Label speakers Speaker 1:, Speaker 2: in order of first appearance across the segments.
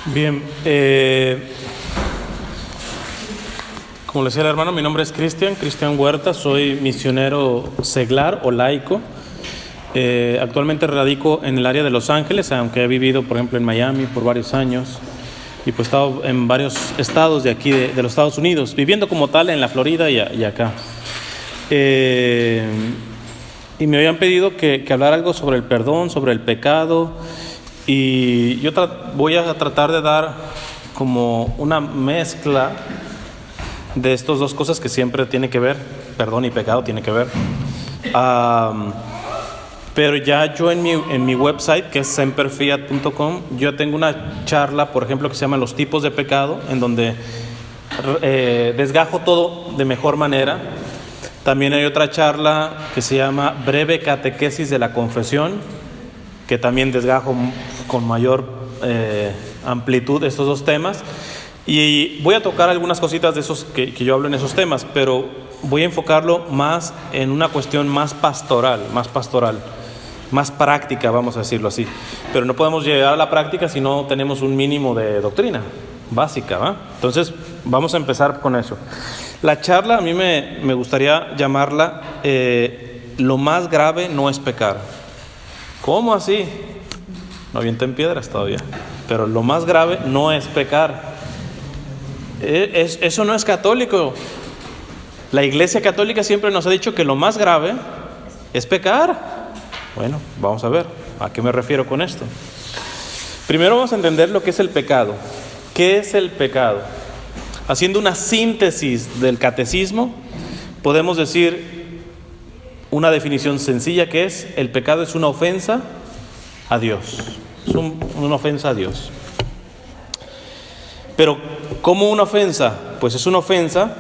Speaker 1: Bien, como le decía el hermano, mi nombre es Cristian Huerta, soy misionero seglar o laico. Actualmente radico en el área de Los Ángeles, aunque he vivido, por ejemplo, en Miami por varios años y pues he estado en varios estados de aquí de los Estados Unidos, viviendo como tal en la Florida y acá. Y me habían pedido que hablara algo sobre el perdón, sobre el pecado, y yo voy a tratar de dar como una mezcla de estas dos cosas que siempre tiene que ver, perdón y pecado tiene que ver. Pero ya yo en mi website, que es semperfiat.com, yo tengo una charla, por ejemplo, que se llama Los tipos de pecado, en donde desgajo todo de mejor manera. También hay otra charla que se llama Breve Catequesis de la Confesión, que también desgajo con mayor amplitud estos dos temas. Y voy a tocar algunas cositas de esos que yo hablo en esos temas, pero voy a enfocarlo más en una cuestión más pastoral, más práctica, vamos a decirlo así. Pero no podemos llegar a la práctica si no tenemos un mínimo de doctrina básica, ¿va? Entonces, vamos a empezar con eso. La charla a mí me gustaría llamarla Lo más grave no es pecar. ¿Cómo así? No avienten piedras todavía. Pero lo más grave no es pecar. Eso no es católico. La Iglesia Católica siempre nos ha dicho que lo más grave es pecar. Bueno, vamos a ver a qué me refiero con esto. Primero vamos a entender lo que es el pecado. ¿Qué es el pecado? Haciendo una síntesis del catecismo, podemos decir una definición sencilla que es: el pecado es una ofensa a Dios. Es una ofensa a Dios. Pero, ¿cómo una ofensa? Pues es una ofensa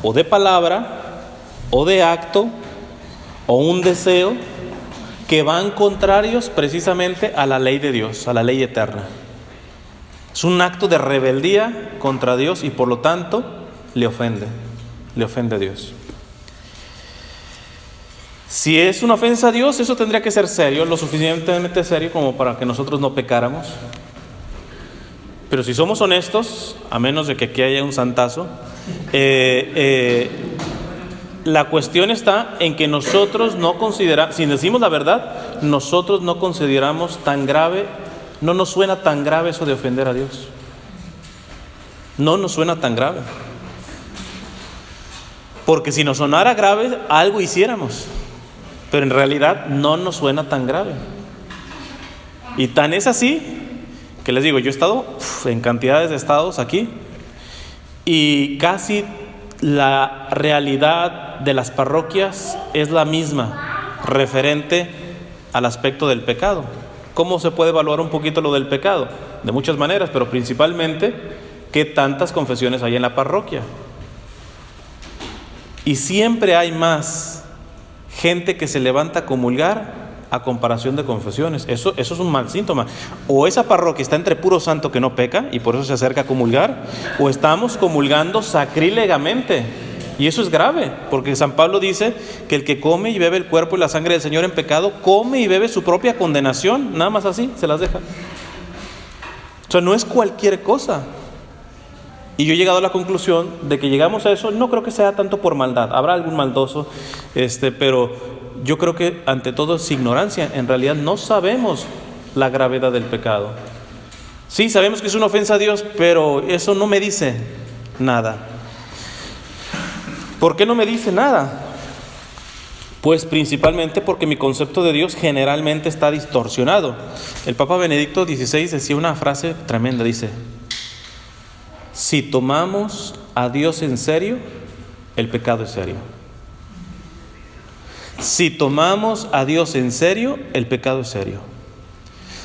Speaker 1: o de palabra, o de acto, o un deseo que van contrarios precisamente a la ley de Dios, a la ley eterna. Es un acto de rebeldía contra Dios y por lo tanto le ofende a Dios. Si es una ofensa a Dios, eso tendría que ser serio, lo suficientemente serio como para que nosotros no pecáramos. Pero si somos honestos, a menos de que aquí haya un santazo, la cuestión está en que nosotros no consideramos, si decimos la verdad, nosotros no consideramos tan grave, no nos suena tan grave eso de ofender a Dios. No nos suena tan grave. Porque si nos sonara grave, algo hiciéramos. Pero en realidad no nos suena tan grave. Y tan es así que les digo, yo he estado en cantidades de estados aquí y casi la realidad de las parroquias es la misma referente al aspecto del pecado. ¿Cómo se puede evaluar un poquito lo del pecado? De muchas maneras, pero principalmente, ¿qué tantas confesiones hay en la parroquia? Y siempre hay más gente que se levanta a comulgar a comparación de confesiones. Eso es un mal síntoma. O esa parroquia está entre puro santo que no peca y por eso se acerca a comulgar, o estamos comulgando sacrílegamente. Y eso es grave, porque San Pablo dice que el que come y bebe el cuerpo y la sangre del Señor en pecado, come y bebe su propia condenación. Nada más así, se las deja. O sea, no es cualquier cosa. Y yo he llegado a la conclusión de que llegamos a eso, no creo que sea tanto por maldad. Habrá algún maldoso, pero yo creo que ante todo es ignorancia. En realidad no sabemos la gravedad del pecado. Sí, sabemos que es una ofensa a Dios, pero eso no me dice nada. ¿Por qué no me dice nada? Pues principalmente porque mi concepto de Dios generalmente está distorsionado. El Papa Benedicto XVI decía una frase tremenda, dice: si tomamos a Dios en serio, el pecado es serio. Si tomamos a Dios en serio, el pecado es serio.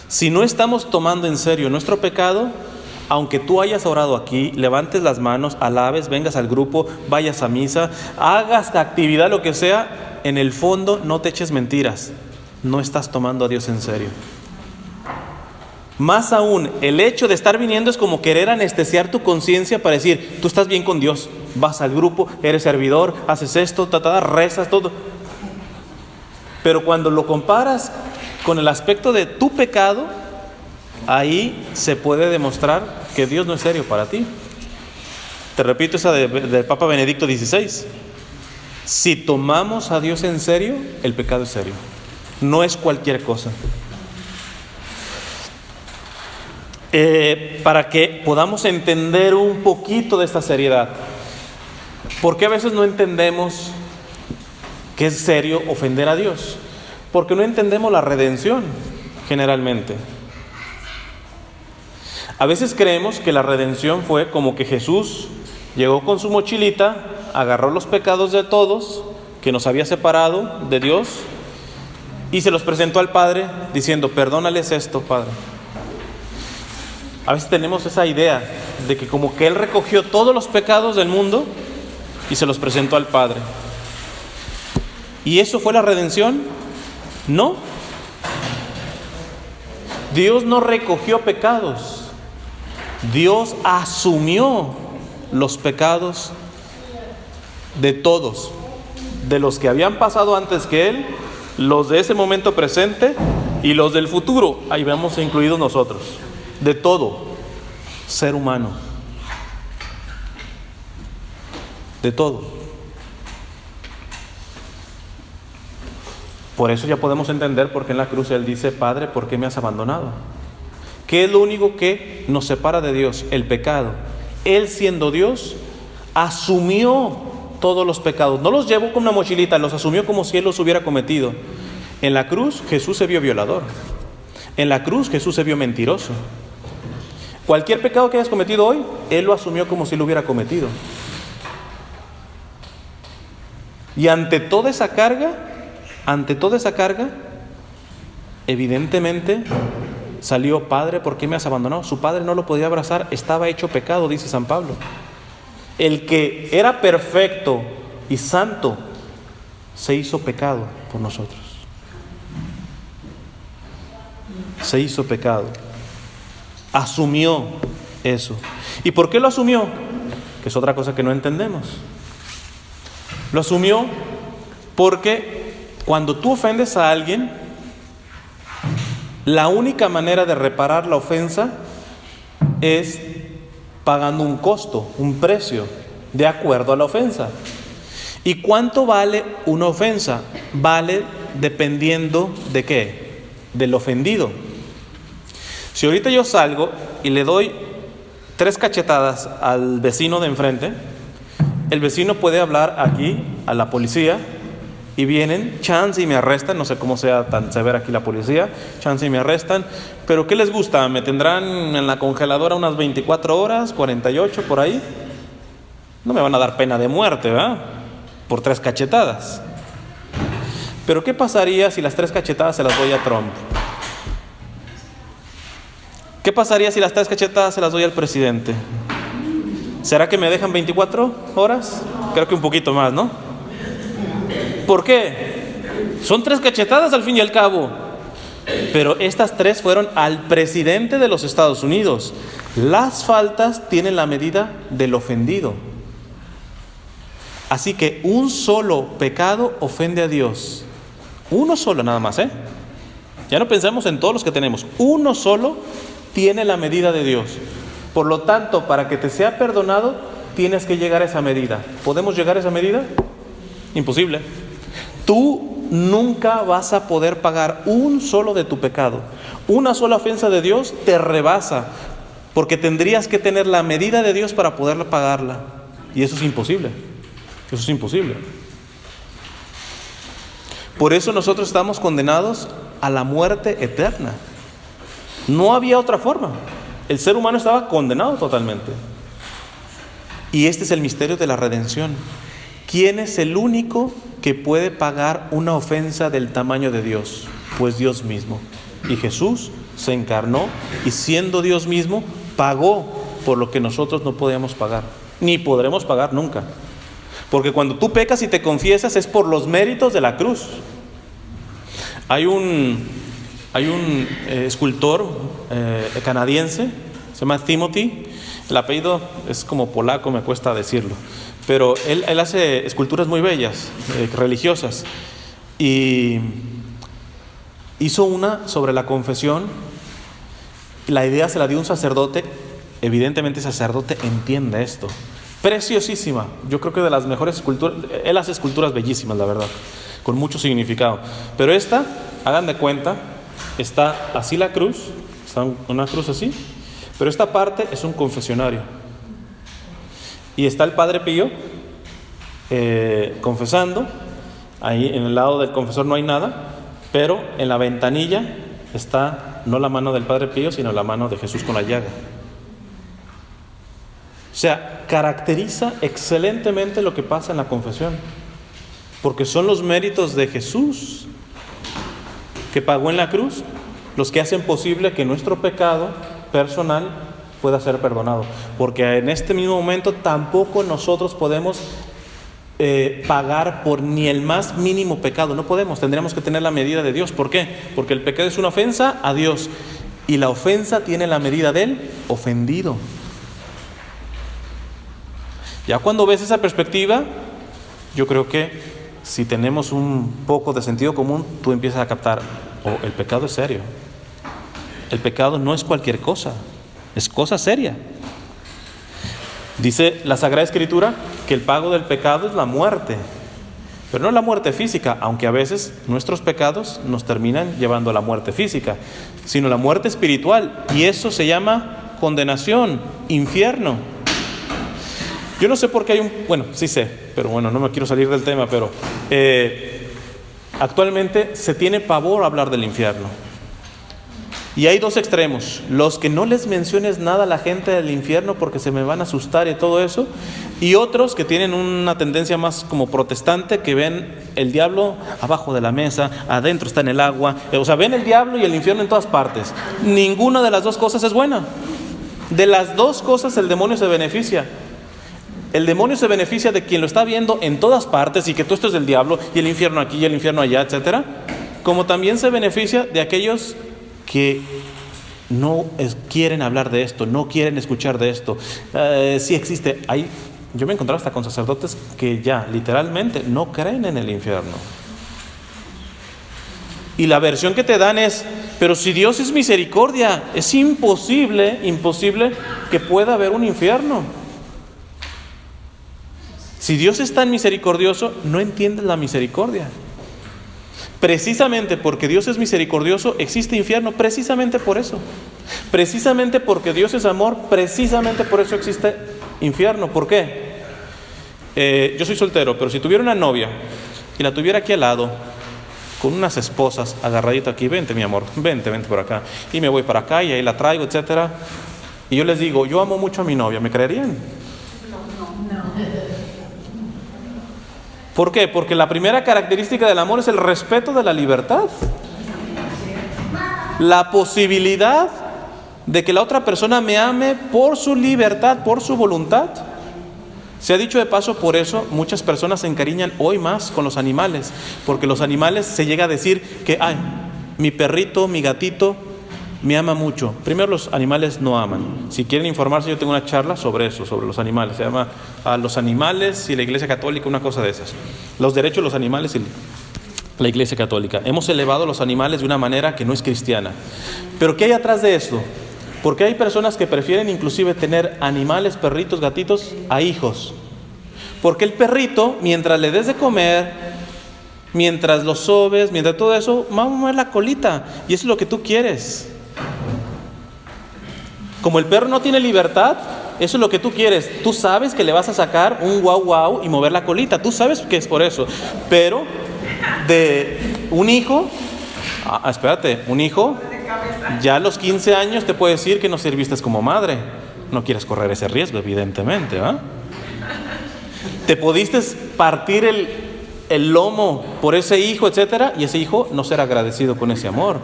Speaker 1: Si no estamos tomando en serio nuestro pecado, aunque tú hayas orado aquí, levantes las manos, alabes, vengas al grupo, vayas a misa, hagas actividad, lo que sea, en el fondo no te eches mentiras. No estás tomando a Dios en serio. Más aún, el hecho de estar viniendo es como querer anestesiar tu conciencia para decir, tú estás bien con Dios, vas al grupo, eres servidor, haces esto, rezas, todo. Pero cuando lo comparas con el aspecto de tu pecado, ahí se puede demostrar que Dios no es serio para ti. Te repito esa del Papa Benedicto XVI. Si tomamos a Dios en serio, el pecado es serio. No es cualquier cosa. Para que podamos entender un poquito de esta seriedad. ¿Por qué a veces no entendemos que es serio ofender a Dios? Porque no entendemos la redención, generalmente. A veces creemos que la redención fue como que Jesús llegó con su mochilita, agarró los pecados de todos que nos había separado de Dios y se los presentó al Padre diciendo: perdónales esto, Padre. A veces tenemos esa idea de que como que Él recogió todos los pecados del mundo y se los presentó al Padre. ¿Y eso fue la redención? No. Dios no recogió pecados. Dios asumió los pecados de todos, de los que habían pasado antes que Él, los de ese momento presente y los del futuro. Ahí vamos incluidos nosotros. De todo ser humano. De todo. Por eso ya podemos entender por qué en la cruz Él dice: Padre, ¿por qué me has abandonado? ¿Qué es lo único que nos separa de Dios? El pecado. Él, siendo Dios, asumió todos los pecados. No los llevó con una mochilita, los asumió como si Él los hubiera cometido. En la cruz Jesús se vio violador. En la cruz Jesús se vio mentiroso. Cualquier pecado que hayas cometido hoy, Él lo asumió como si lo hubiera cometido. Y ante toda esa carga, evidentemente salió: Padre, ¿por qué me has abandonado? Su Padre no lo podía abrazar, estaba hecho pecado, dice San Pablo. El que era perfecto y santo se hizo pecado por nosotros. Se hizo pecado. Asumió eso. ¿Y por qué lo asumió? Que es otra cosa que no entendemos. Lo asumió porque cuando tú ofendes a alguien, la única manera de reparar la ofensa es pagando un costo, un precio, de acuerdo a la ofensa. ¿Y cuánto vale una ofensa? Vale dependiendo de qué, del ofendido. Si ahorita yo salgo y le doy 3 cachetadas al vecino de enfrente, el vecino puede hablar aquí a la policía y vienen, chance y me arrestan. No sé cómo sea tan severa aquí la policía, chance y me arrestan. Pero ¿qué les gusta? ¿Me tendrán en la congeladora unas 24 horas, 48 por ahí? No me van a dar pena de muerte, ¿verdad? Por 3 cachetadas. Pero ¿qué pasaría si las 3 cachetadas se las doy a Trump? ¿Qué pasaría si las 3 cachetadas se las doy al presidente? ¿Será que me dejan 24 horas? Creo que un poquito más, ¿no? ¿Por qué? Son 3 cachetadas al fin y al cabo. Pero estas 3 fueron al presidente de los Estados Unidos. Las faltas tienen la medida del ofendido. Así que un solo pecado ofende a Dios. Uno solo nada más, ¿eh? Ya no pensemos en todos los que tenemos. Uno solo tiene la medida de Dios. Por lo tanto, para que te sea perdonado, tienes que llegar a esa medida. ¿Podemos llegar a esa medida? Imposible. Tú nunca vas a poder pagar un solo de tu pecado. Una sola ofensa de Dios te rebasa, porque tendrías que tener la medida de Dios para poderla pagarla. Y eso es imposible. Eso es imposible. Por eso nosotros estamos condenados a la muerte eterna. No había otra forma. El ser humano estaba condenado totalmente. Y este es el misterio de la redención. ¿Quién es el único que puede pagar una ofensa del tamaño de Dios? Pues Dios mismo. Y Jesús se encarnó y, siendo Dios mismo, pagó por lo que nosotros no podíamos pagar, ni podremos pagar nunca. Porque cuando tú pecas y te confiesas es por los méritos de la cruz. Hay un escultor canadiense, se llama Timothy. El apellido es como polaco, me cuesta decirlo. Pero él hace esculturas muy bellas, religiosas. Y hizo una sobre la confesión. La idea se la dio un sacerdote. Evidentemente el sacerdote entiende esto. Preciosísima. Yo creo que de las mejores esculturas. Él hace esculturas bellísimas, la verdad, con mucho significado. Pero esta, hagan de cuenta, está así la cruz, está una cruz así, pero esta parte es un confesionario. Y está el Padre Pío confesando. Ahí en el lado del confesor no hay nada, pero en la ventanilla está no la mano del Padre Pío, sino la mano de Jesús con la llaga. O sea, caracteriza excelentemente lo que pasa en la confesión, porque son los méritos de Jesús que pagó en la cruz los que hacen posible que nuestro pecado personal pueda ser perdonado, porque en este mismo momento tampoco nosotros podemos pagar por ni el más mínimo pecado. No podemos, tendríamos que tener la medida de Dios. ¿Por qué? Porque el pecado es una ofensa a Dios y la ofensa tiene la medida del ofendido. Ya cuando ves esa perspectiva, yo creo que si tenemos un poco de sentido común, tú empiezas a captar, el pecado es serio. El pecado no es cualquier cosa, es cosa seria. Dice la Sagrada Escritura que el pago del pecado es la muerte, pero no la muerte física, aunque a veces nuestros pecados nos terminan llevando a la muerte física, sino la muerte espiritual, y eso se llama condenación, infierno. Yo no sé por qué sí sé, pero bueno, no me quiero salir del tema, pero actualmente se tiene pavor a hablar del infierno. Y hay dos extremos: los que no les menciones nada a la gente del infierno porque se me van a asustar y todo eso, y otros que tienen una tendencia más como protestante, que ven el diablo abajo de la mesa, adentro está en el agua, o sea, ven el diablo y el infierno en todas partes. Ninguna de las dos cosas es buena. De las dos cosas el demonio se beneficia. El demonio se beneficia de quien lo está viendo en todas partes y que todo esto es del diablo y el infierno aquí y el infierno allá, etcétera. Como también se beneficia de aquellos que no quieren hablar de esto, no quieren escuchar de esto. Sí existe. Yo me he encontrado hasta con sacerdotes que ya literalmente no creen en el infierno. Y la versión que te dan es: pero si Dios es misericordia, es imposible que pueda haber un infierno. Si Dios es tan misericordioso, no entiendes la misericordia. Precisamente porque Dios es misericordioso, existe infierno, precisamente por eso. Precisamente porque Dios es amor, precisamente por eso existe infierno. ¿Por qué? Yo soy soltero, pero si tuviera una novia y la tuviera aquí al lado, con unas esposas agarradito aquí: vente mi amor, vente por acá, y me voy para acá y ahí la traigo, etcétera, y yo les digo: yo amo mucho a mi novia, ¿me creerían? No. ¿Por qué? Porque la primera característica del amor es el respeto de la libertad. La posibilidad de que la otra persona me ame por su libertad, por su voluntad. Se ha dicho de paso, por eso muchas personas se encariñan hoy más con los animales, porque los animales se llega a decir que mi perrito, mi gatito me ama mucho. Primero, los animales no aman. Si quieren informarse, yo tengo una charla sobre eso, sobre los animales. Se llama A los animales y la Iglesia Católica, una cosa de esas. Los derechos de los animales y la Iglesia Católica. Hemos elevado a los animales de una manera que no es cristiana. Pero ¿qué hay atrás de esto? Porque hay personas que prefieren inclusive tener animales, perritos, gatitos, a hijos. Porque el perrito, mientras le des de comer, mientras lo sobes, mientras todo eso, va a mover la colita. Y eso es lo que tú quieres. Como el perro no tiene libertad, eso es lo que tú quieres. Tú sabes que le vas a sacar un guau guau y mover la colita. Tú sabes que es por eso. Pero de un hijo, un hijo ya a los 15 años te puede decir que no sirviste como madre. No quieres correr ese riesgo, evidentemente, ¿va? Te pudiste partir el lomo por ese hijo, etcétera, y ese hijo no será agradecido con ese amor.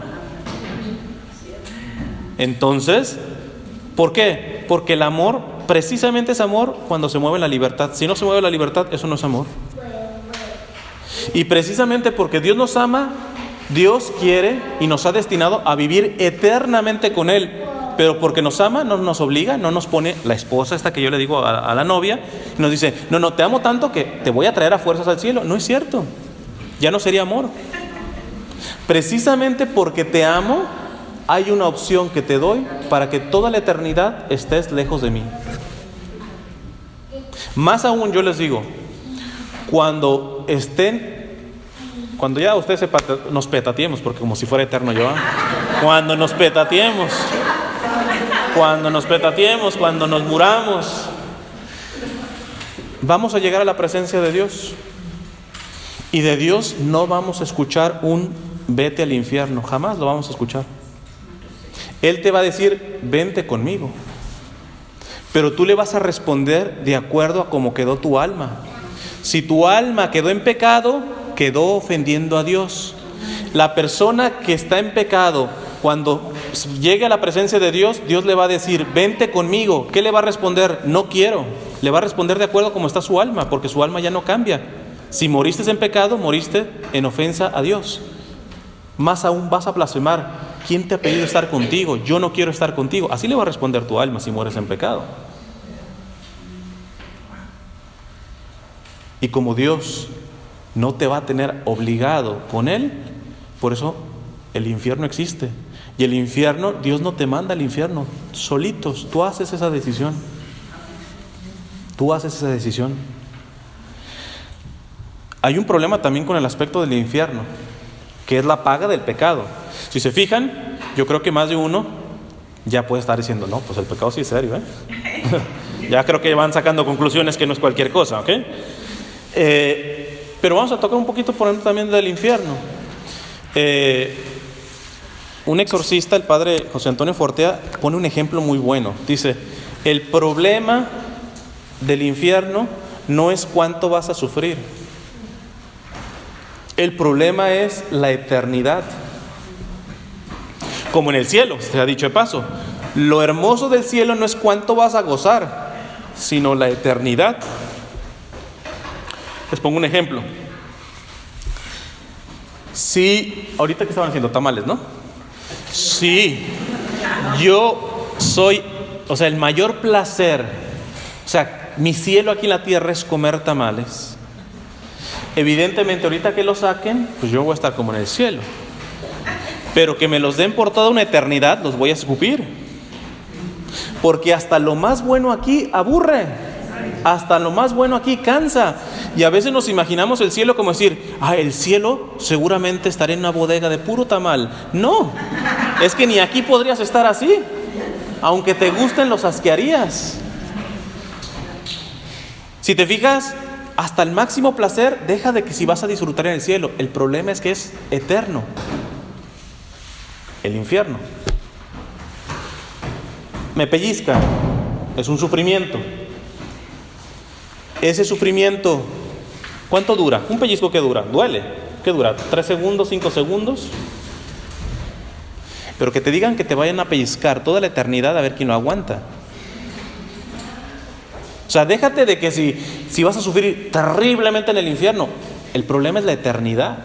Speaker 1: Entonces, ¿por qué? Porque el amor, precisamente es amor cuando se mueve la libertad. Si no se mueve la libertad, eso no es amor. Y precisamente porque Dios nos ama, Dios quiere y nos ha destinado a vivir eternamente con Él. Pero porque nos ama, no nos obliga, no nos pone la esposa esta que yo le digo a la novia, y nos dice: no, te amo tanto que te voy a traer a fuerzas al cielo. No es cierto, ya no sería amor. Precisamente porque te amo, hay una opción que te doy para que toda la eternidad estés lejos de mí. Más aún yo les digo, cuando ya ustedes nos petateemos, porque como si fuera eterno yo, cuando nos petateemos, cuando nos muramos, vamos a llegar a la presencia de Dios. Y de Dios no vamos a escuchar un vete al infierno, jamás lo vamos a escuchar. Él te va a decir, vente conmigo. Pero tú le vas a responder de acuerdo a cómo quedó tu alma. Si tu alma quedó en pecado, quedó ofendiendo a Dios. La persona que está en pecado, cuando llegue a la presencia de Dios, Dios le va a decir, vente conmigo. ¿Qué le va a responder? No quiero. Le va a responder de acuerdo a cómo está su alma, porque su alma ya no cambia. Si moriste en pecado, moriste en ofensa a Dios. Más aún vas a blasfemar. ¿Quién te ha pedido estar contigo? Yo no quiero estar contigo. Así le va a responder tu alma si mueres en pecado. Y como Dios no te va a tener obligado con Él, por eso el infierno existe. Y el infierno, Dios no te manda al infierno. Solitos, tú haces esa decisión. Tú haces esa decisión. Hay un problema también con el aspecto del infierno, que es la paga del pecado. Si se fijan, yo creo que más de uno ya puede estar diciendo, no, pues el pecado sí es serio, Ya creo que van sacando conclusiones que no es cualquier cosa, ¿ok? Pero vamos a tocar un poquito, por ejemplo, también del infierno. Un exorcista, el padre José Antonio Fortea, pone un ejemplo muy bueno. Dice, el problema del infierno no es cuánto vas a sufrir. El problema es la eternidad. Como en el cielo, se ha dicho de paso. Lo hermoso del cielo no es cuánto vas a gozar, sino la eternidad. Les pongo un ejemplo. Si, ahorita que estaban haciendo tamales, ¿no? Sí, yo soy, el mayor placer, mi cielo aquí en la tierra es comer tamales. Evidentemente, ahorita que lo saquen, pues yo voy a estar como en el cielo. Pero que me los den por toda una eternidad, los voy a escupir. Porque hasta lo más bueno aquí aburre. Hasta lo más bueno aquí cansa. Y a veces nos imaginamos el cielo como decir, el cielo seguramente estaré en una bodega de puro tamal. No, es que ni aquí podrías estar así. Aunque te gusten, los asquearías. Si te fijas, hasta el máximo placer deja de que si vas a disfrutar en el cielo. El problema es que es eterno. El infierno. Me pellizca. Es un sufrimiento. Ese sufrimiento, ¿cuánto dura? Un pellizco, ¿qué dura? Duele. ¿Qué dura? ¿3 segundos? ¿5 segundos? Pero que te digan que te vayan a pellizcar toda la eternidad, a ver quién lo aguanta. Déjate de que si vas a sufrir terriblemente en el infierno. El problema es la eternidad.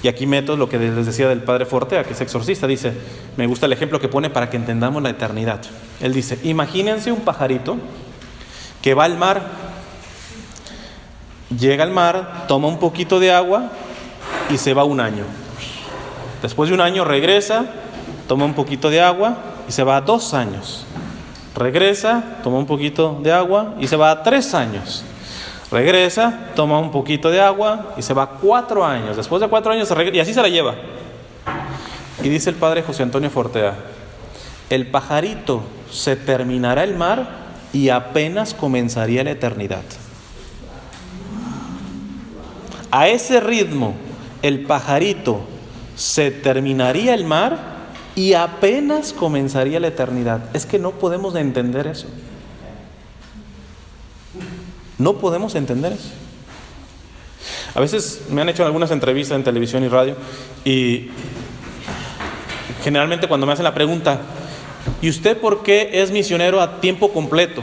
Speaker 1: Y aquí meto lo que les decía del padre Fortea, que es exorcista. Dice, me gusta el ejemplo que pone para que entendamos la eternidad. Él dice, imagínense un pajarito que va al mar, llega al mar, toma un poquito de agua y se va 1 año. Después de 1 año regresa, toma un poquito de agua y se va 2 años. Regresa, toma un poquito de agua y se va 3 años. Regresa, toma un poquito de agua y se va 4 años. Después de 4 años se regresa y así se la lleva. Y dice el padre José Antonio Fortea, el pajarito se terminará el mar y apenas comenzaría la eternidad. A ese ritmo, el pajarito se terminaría el mar y apenas comenzaría la eternidad. Es que no podemos entender eso. No podemos entender eso. A veces me han hecho algunas entrevistas en televisión y radio y generalmente cuando me hacen la pregunta, ¿y usted por qué es misionero a tiempo completo?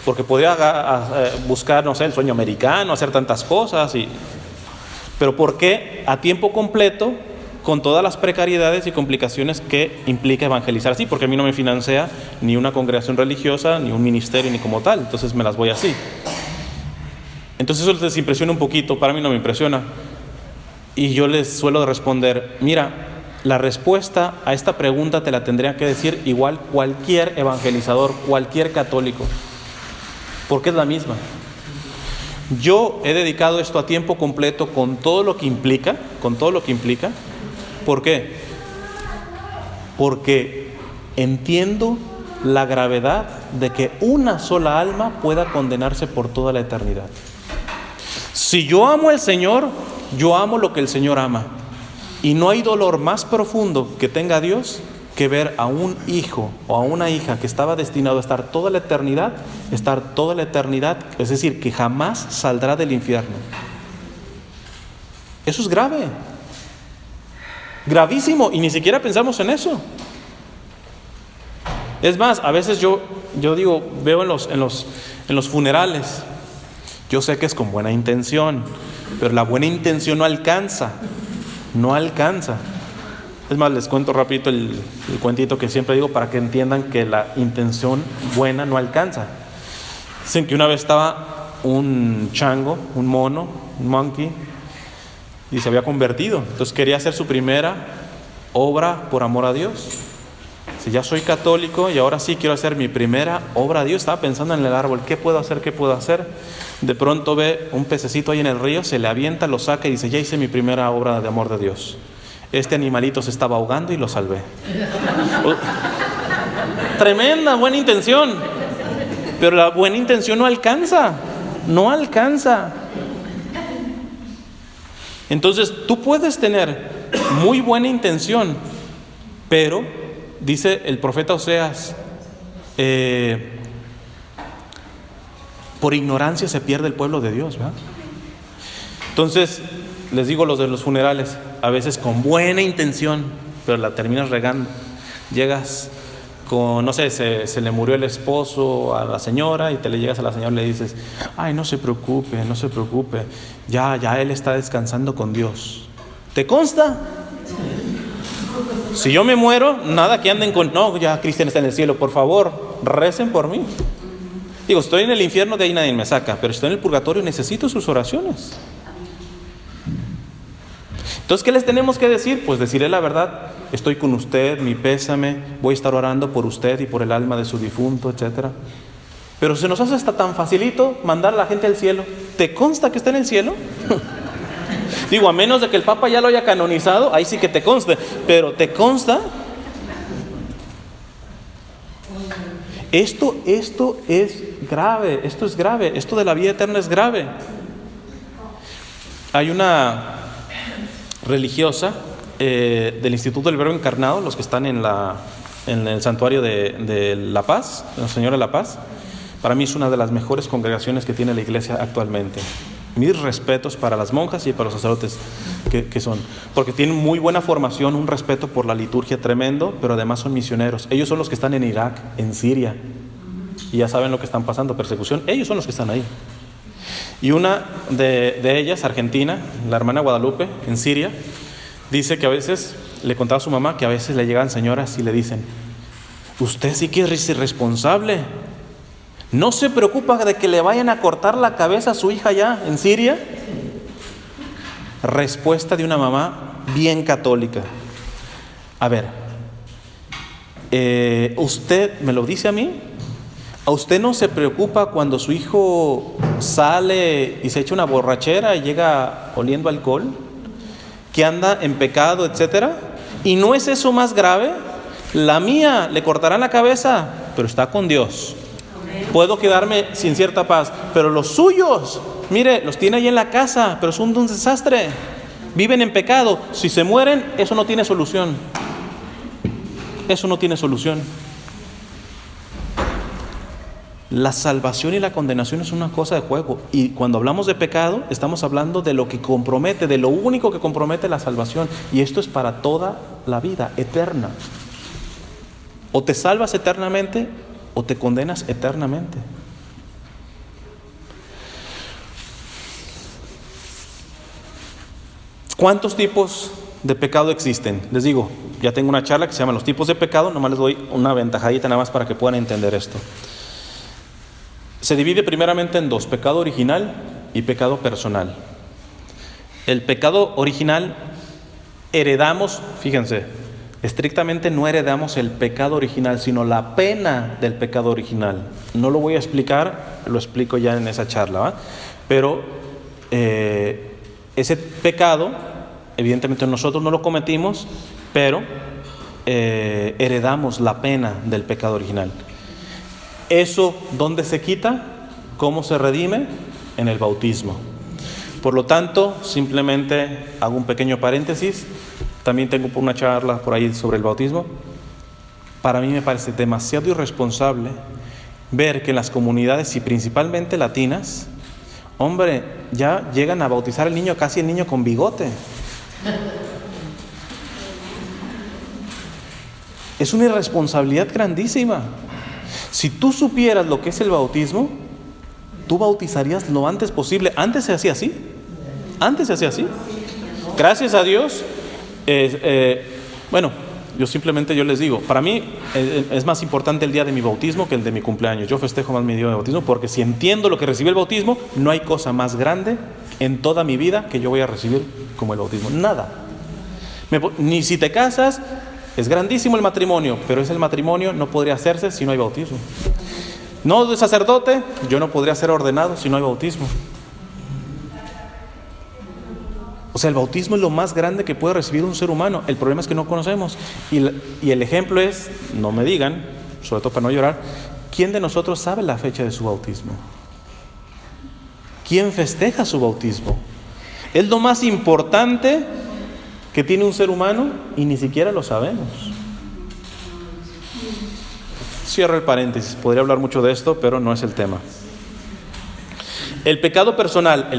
Speaker 1: Porque podría buscar, el sueño americano, hacer tantas cosas, pero ¿por qué a tiempo completo con todas las precariedades y complicaciones que implica evangelizar así? Porque a mí no me financia ni una congregación religiosa, ni un ministerio, ni como tal, entonces me las voy así. Entonces eso les impresiona un poquito, para mí no me impresiona. Y yo les suelo responder, mira, la respuesta a esta pregunta te la tendría que decir igual cualquier evangelizador, cualquier católico, porque es la misma. Yo he dedicado esto a tiempo completo con todo lo que implica, ¿Por qué? Porque entiendo la gravedad de que una sola alma pueda condenarse por toda la eternidad. Si yo amo al Señor, yo amo lo que el Señor ama. Y no hay dolor más profundo que tenga Dios que ver a un hijo o a una hija que estaba destinado a estar toda la eternidad, es decir, que jamás saldrá del infierno. Eso es grave, gravísimo, y ni siquiera pensamos en eso. Es más, a veces yo digo, veo en los funerales, yo sé que es con buena intención, pero la buena intención no alcanza. Es más, les cuento rapidito el cuentito que siempre digo para que entiendan que la intención buena no alcanza. Dicen que una vez estaba un chango, un mono, un monkey, y se había convertido. Entonces quería hacer su primera obra por amor a Dios. Si ya soy católico y ahora sí quiero hacer mi primera obra a Dios, estaba pensando en el árbol, ¿qué puedo hacer? De pronto ve un pececito ahí en el río, se le avienta, lo saca y dice, ya hice mi primera obra de amor de Dios. Este animalito se estaba ahogando y lo salvé. Tremenda buena intención, pero la buena intención no alcanza. Entonces tú puedes tener muy buena intención, pero dice el profeta Oseas, por ignorancia se pierde el pueblo de Dios, ¿verdad? Entonces, les digo, los de los funerales, a veces con buena intención, pero la terminas regando. Llegas con, no sé, se le murió el esposo a la señora y te le llegas a la señora y le dices, ay, no se preocupe, ya él está descansando con Dios. ¿Te consta? Si yo me muero, nada que anden con, no, ya Cristian está en el cielo, por favor, recen por mí. Digo, estoy en el infierno, de ahí nadie me saca, pero estoy en el purgatorio, necesito sus oraciones. Entonces, ¿qué les tenemos que decir? Pues decirle la verdad, estoy con usted, mi pésame, voy a estar orando por usted y por el alma de su difunto, etcétera. Pero se nos hace hasta tan facilito mandar a la gente al cielo. ¿Te consta que está en el cielo? Digo, a menos de que el Papa ya lo haya canonizado, ahí sí que te conste, pero ¿te consta? Esto es grave, esto de la vida eterna es grave. Hay una religiosa del Instituto del Verbo Encarnado, los que están en el santuario de La Paz, la Señora de la Paz. Para mí es una de las mejores congregaciones que tiene la iglesia actualmente. Mis respetos para las monjas y para los sacerdotes que son, porque tienen muy buena formación, un respeto por la liturgia tremendo, pero además son misioneros. Ellos son los que están en Irak, en Siria, y ya saben lo que están pasando, persecución. Ellos son los que están ahí. Y una de ellas, argentina, la hermana Guadalupe, en Siria, dice que a veces, le contaba a su mamá, que a veces le llegan señoras y le dicen, usted sí que es irresponsable, ¿no se preocupa de que le vayan a cortar la cabeza a su hija allá en Siria? Respuesta de una mamá bien católica. A ver, ¿usted me lo dice a mí? ¿A usted no se preocupa cuando su hijo sale y se echa una borrachera y llega oliendo alcohol? ¿Que anda en pecado, etcétera? ¿Y no es eso más grave? La mía le cortarán la cabeza, pero está con Dios. Puedo quedarme sin cierta paz, pero los suyos, mire, los tiene ahí en la casa, pero son un desastre. Viven en pecado. Si se mueren, eso no tiene solución. La salvación y la condenación es una cosa de juego. Y cuando hablamos de pecado, estamos hablando de lo que compromete, de lo único que compromete la salvación. Y esto es para toda la vida, eterna. O te salvas eternamente o te condenas eternamente. ¿Cuántos tipos de pecado existen? Les digo, ya tengo una charla que se llama Los tipos de pecado, nomás les doy una ventajadita nada más para que puedan entender esto. Se divide primeramente en dos, pecado original y pecado personal. El pecado original heredamos, fíjense, estrictamente no heredamos el pecado original, sino la pena del pecado original. No lo voy a explicar, lo explico ya en esa charla, ¿va? Pero ese pecado, evidentemente nosotros no lo cometimos, pero heredamos la pena del pecado original. ¿Eso dónde se quita? ¿Cómo se redime? En el bautismo. Por lo tanto, simplemente hago un pequeño paréntesis. También tengo una charla por ahí sobre el bautismo. Para mí me parece demasiado irresponsable ver que en las comunidades, y principalmente latinas, hombre, ya llegan a bautizar al niño, casi el niño con bigote. Es una irresponsabilidad grandísima. Si tú supieras lo que es el bautismo, tú bautizarías lo antes posible. Antes se hacía así. Gracias a Dios. Bueno, yo les digo, para mí es más importante el día de mi bautismo que el de mi cumpleaños. Yo festejo más mi día de bautismo porque si entiendo lo que recibí el bautismo, no hay cosa más grande en toda mi vida que yo voy a recibir como el bautismo. Nada. Ni si te casas, es grandísimo el matrimonio, pero el matrimonio no podría hacerse si no hay bautismo. No de sacerdote, yo no podría ser ordenado si no hay bautismo. O sea, el bautismo es lo más grande que puede recibir un ser humano. El problema es que no conocemos. Y el ejemplo es, no me digan, sobre todo para no llorar, ¿quién de nosotros sabe la fecha de su bautismo? ¿Quién festeja su bautismo? Es lo más importante que tiene un ser humano y ni siquiera lo sabemos. Cierro el paréntesis, podría hablar mucho de esto, pero no es el tema. El pecado personal,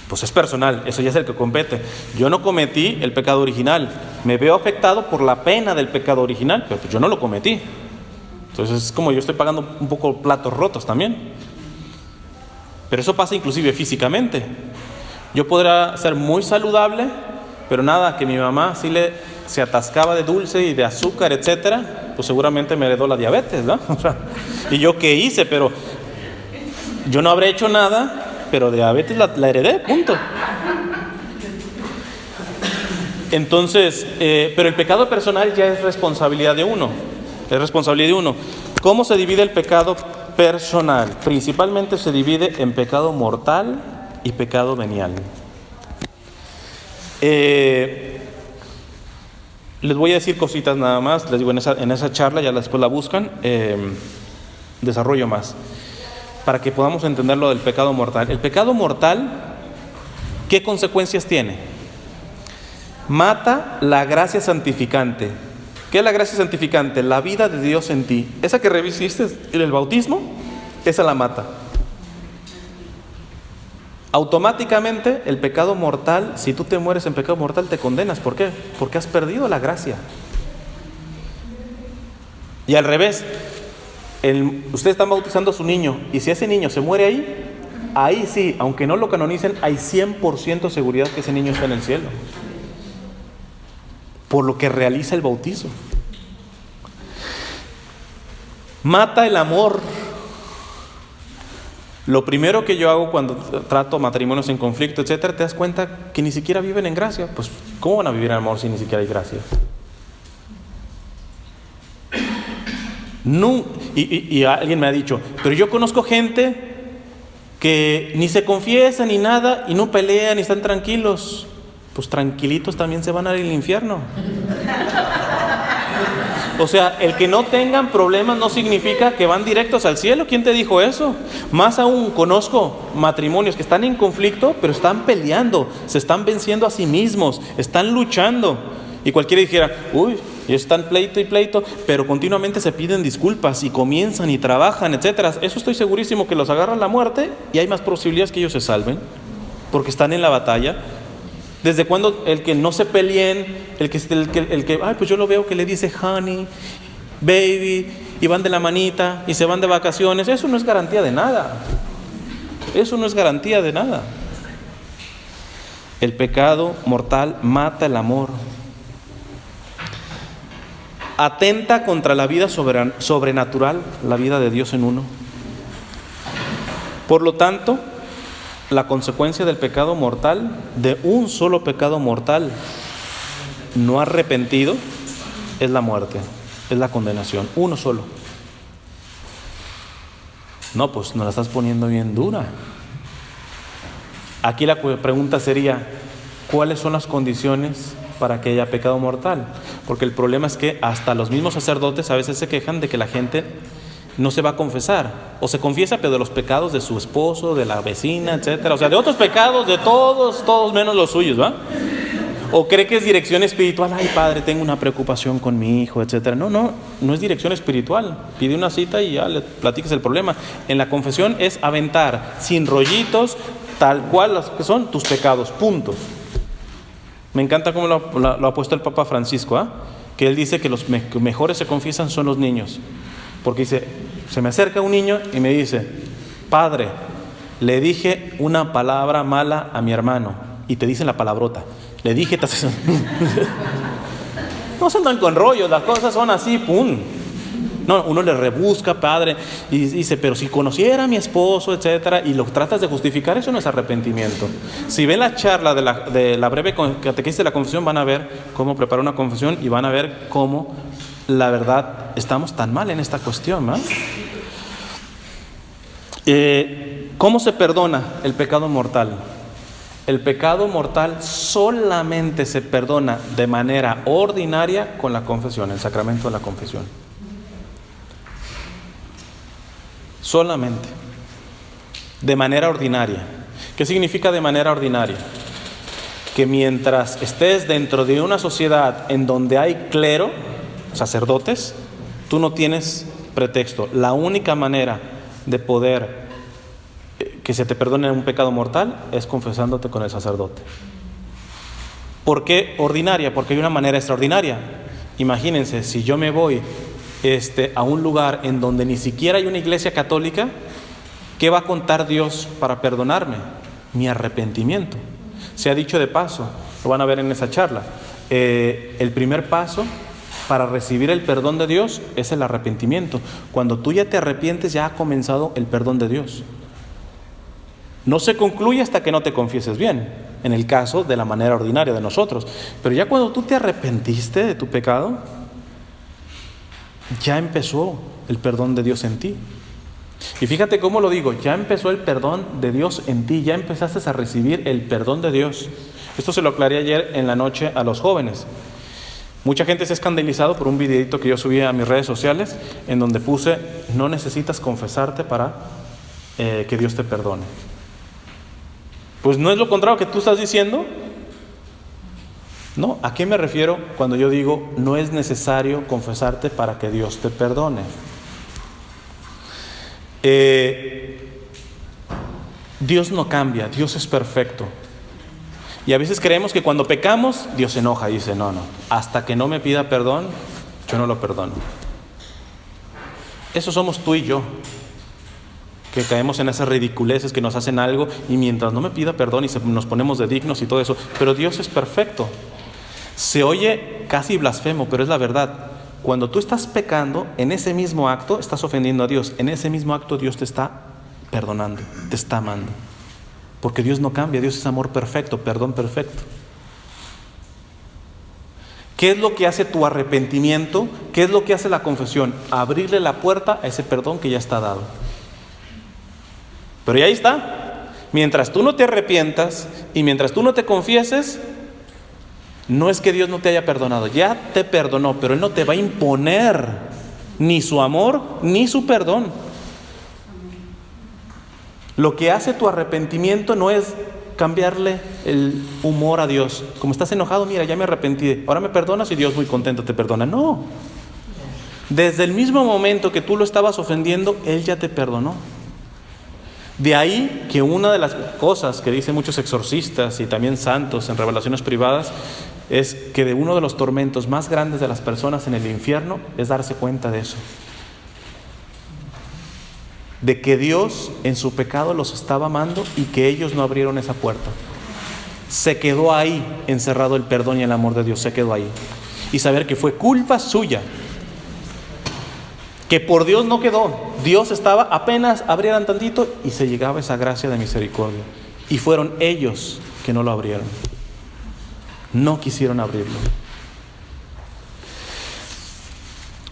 Speaker 1: pues es personal, eso ya es el que compete. Yo no cometí el pecado original, me veo afectado por la pena del pecado original, pero pues yo no lo cometí. Entonces es como yo estoy pagando un poco platos rotos también. Pero eso pasa inclusive físicamente. Yo podría ser muy saludable, pero nada, que mi mamá se atascaba de dulce y de azúcar, etcétera, pues seguramente me heredó la diabetes, ¿no? O sea, ¿y yo qué hice? Pero yo no habré hecho nada, pero diabetes la heredé, punto. Entonces, pero el pecado personal ya es responsabilidad de uno. ¿Cómo se divide el pecado personal? Principalmente se divide en pecado mortal y pecado venial. Les voy a decir cositas nada más. Les digo, en esa charla, ya después la buscan, desarrollo más para que podamos entender lo del pecado mortal. El pecado mortal, ¿qué consecuencias tiene? Mata la gracia santificante. ¿Qué es la gracia santificante? La vida de Dios en ti. Esa que recibiste en el bautismo, esa la mata. Automáticamente el pecado mortal, si tú te mueres en pecado mortal, te condenas. ¿Por qué? Porque has perdido la gracia. Y al revés, ustedes están bautizando a su niño, y si ese niño se muere ahí sí, aunque no lo canonicen, hay 100% seguridad que ese niño está en el cielo, por lo que realiza el bautizo. Mata el amor. Lo primero que yo hago cuando trato matrimonios en conflicto, etcétera, te das cuenta que ni siquiera viven en gracia. Pues, ¿cómo van a vivir en amor si ni siquiera hay gracia? No, y alguien me ha dicho, pero yo conozco gente que ni se confiesa ni nada, y no pelean, ni están tranquilos. Pues tranquilitos también se van al infierno. O sea, el que no tengan problemas no significa que van directos al cielo. ¿Quién te dijo eso? Más aún, conozco matrimonios que están en conflicto, pero están peleando, se están venciendo a sí mismos, están luchando. Y cualquiera dijera, uy, y están pleito y pleito, pero continuamente se piden disculpas y comienzan y trabajan, etcétera. Eso estoy segurísimo que los agarra la muerte y hay más posibilidades que ellos se salven, porque están en la batalla. ¿Desde cuándo el que no se peleen, el que ay, pues yo lo veo que le dice honey, baby, y van de la manita y se van de vacaciones? Eso no es garantía de nada. Eso no es garantía de nada. El pecado mortal mata el amor. Atenta contra la vida sobrenatural, la vida de Dios en uno. Por lo tanto, la consecuencia del pecado mortal, de un solo pecado mortal no arrepentido, es la muerte, es la condenación, uno solo. No, pues nos la estás poniendo bien dura. Aquí la pregunta sería, ¿cuáles son las condiciones para que haya pecado mortal? Porque el problema es que hasta los mismos sacerdotes a veces se quejan de que la gente no se va a confesar, o se confiesa pero de los pecados de su esposo, de la vecina, etcétera, o sea, de otros pecados, de todos menos los suyos, ¿va? O cree que es dirección espiritual. Ay, padre, tengo una preocupación con mi hijo, etcétera. No es dirección espiritual. Pide una cita y ya le platiques el problema. En la confesión es aventar, sin rollitos, tal cual los que son tus pecados, punto. Me encanta cómo lo ha puesto el Papa Francisco, ¿eh? Que él dice que los mejores se confiesan son los niños. Porque dice, se me acerca un niño y me dice, padre, le dije una palabra mala a mi hermano, y te dicen la palabrota. Le dije, no se andan con rollos, las cosas son así, pum. No, uno le rebusca, padre, y dice, pero si conociera a mi esposo, etcétera, y lo tratas de justificar, eso no es arrepentimiento. Si ven la charla de la breve catequesis de la confesión, van a ver cómo preparar una confesión y van a ver cómo, la verdad, estamos tan mal en esta cuestión, ¿no? ¿Cómo se perdona el pecado mortal? El pecado mortal solamente se perdona de manera ordinaria con la confesión, el sacramento de la confesión. Solamente. De manera ordinaria. ¿Qué significa de manera ordinaria? Que mientras estés dentro de una sociedad en donde hay clero, sacerdotes, tú no tienes pretexto. La única manera de poder que se te perdone un pecado mortal es confesándote con el sacerdote. ¿Por qué ordinaria? Porque hay una manera extraordinaria. Imagínense, si yo me voy a un lugar en donde ni siquiera hay una iglesia católica, ¿qué va a contar Dios para perdonarme? Mi arrepentimiento. Se ha dicho de paso, lo van a ver en esa charla, el primer paso para recibir el perdón de Dios es el arrepentimiento. Cuando tú ya te arrepientes, ya ha comenzado el perdón de Dios. No se concluye hasta que no te confieses bien, en el caso de la manera ordinaria de nosotros. Pero ya cuando tú te arrepentiste de tu pecado, ya empezó el perdón de Dios en ti. Y fíjate cómo lo digo, ya empezó el perdón de Dios en ti, ya empezaste a recibir el perdón de Dios. Esto se lo aclaré ayer en la noche a los jóvenes. Mucha gente se ha escandalizado por un videito que yo subí a mis redes sociales, en donde puse, no necesitas confesarte para que Dios te perdone. Pues no es lo contrario que tú estás diciendo. No, ¿a qué me refiero cuando yo digo no es necesario confesarte para que Dios te perdone? Dios no cambia, Dios es perfecto. Y a veces creemos que cuando pecamos, Dios se enoja y dice, no, hasta que no me pida perdón, yo no lo perdono. Eso somos tú y yo, que caemos en esas ridiculeces que nos hacen algo y mientras no me pida perdón y nos ponemos de dignos y todo eso, pero Dios es perfecto. Se oye casi blasfemo, pero es la verdad. Cuando tú estás pecando, en ese mismo acto estás ofendiendo a Dios. En ese mismo acto Dios te está perdonando, te está amando. Porque Dios no cambia, Dios es amor perfecto, perdón perfecto. ¿Qué es lo que hace tu arrepentimiento? ¿Qué es lo que hace la confesión? Abrirle la puerta a ese perdón que ya está dado. Pero ya ahí está. Mientras tú no te arrepientas y mientras tú no te confieses, no es que Dios no te haya perdonado, ya te perdonó, pero Él no te va a imponer ni su amor ni su perdón. Lo que hace tu arrepentimiento no es cambiarle el humor a Dios. Como estás enojado, mira, ya me arrepentí, ahora me perdonas y Dios muy contento te perdona. No. Desde el mismo momento que tú lo estabas ofendiendo, Él ya te perdonó. De ahí que una de las cosas que dicen muchos exorcistas y también santos en revelaciones privadas es que de uno de los tormentos más grandes de las personas en el infierno es darse cuenta de eso. De que Dios en su pecado los estaba amando y que ellos no abrieron esa puerta. Se quedó ahí encerrado el perdón y el amor de Dios, se quedó ahí. Y saber que fue culpa suya. Que por Dios no quedó. Dios estaba, apenas abrieran tantito y se llegaba esa gracia de misericordia. Y fueron ellos que no lo abrieron. No quisieron abrirlo.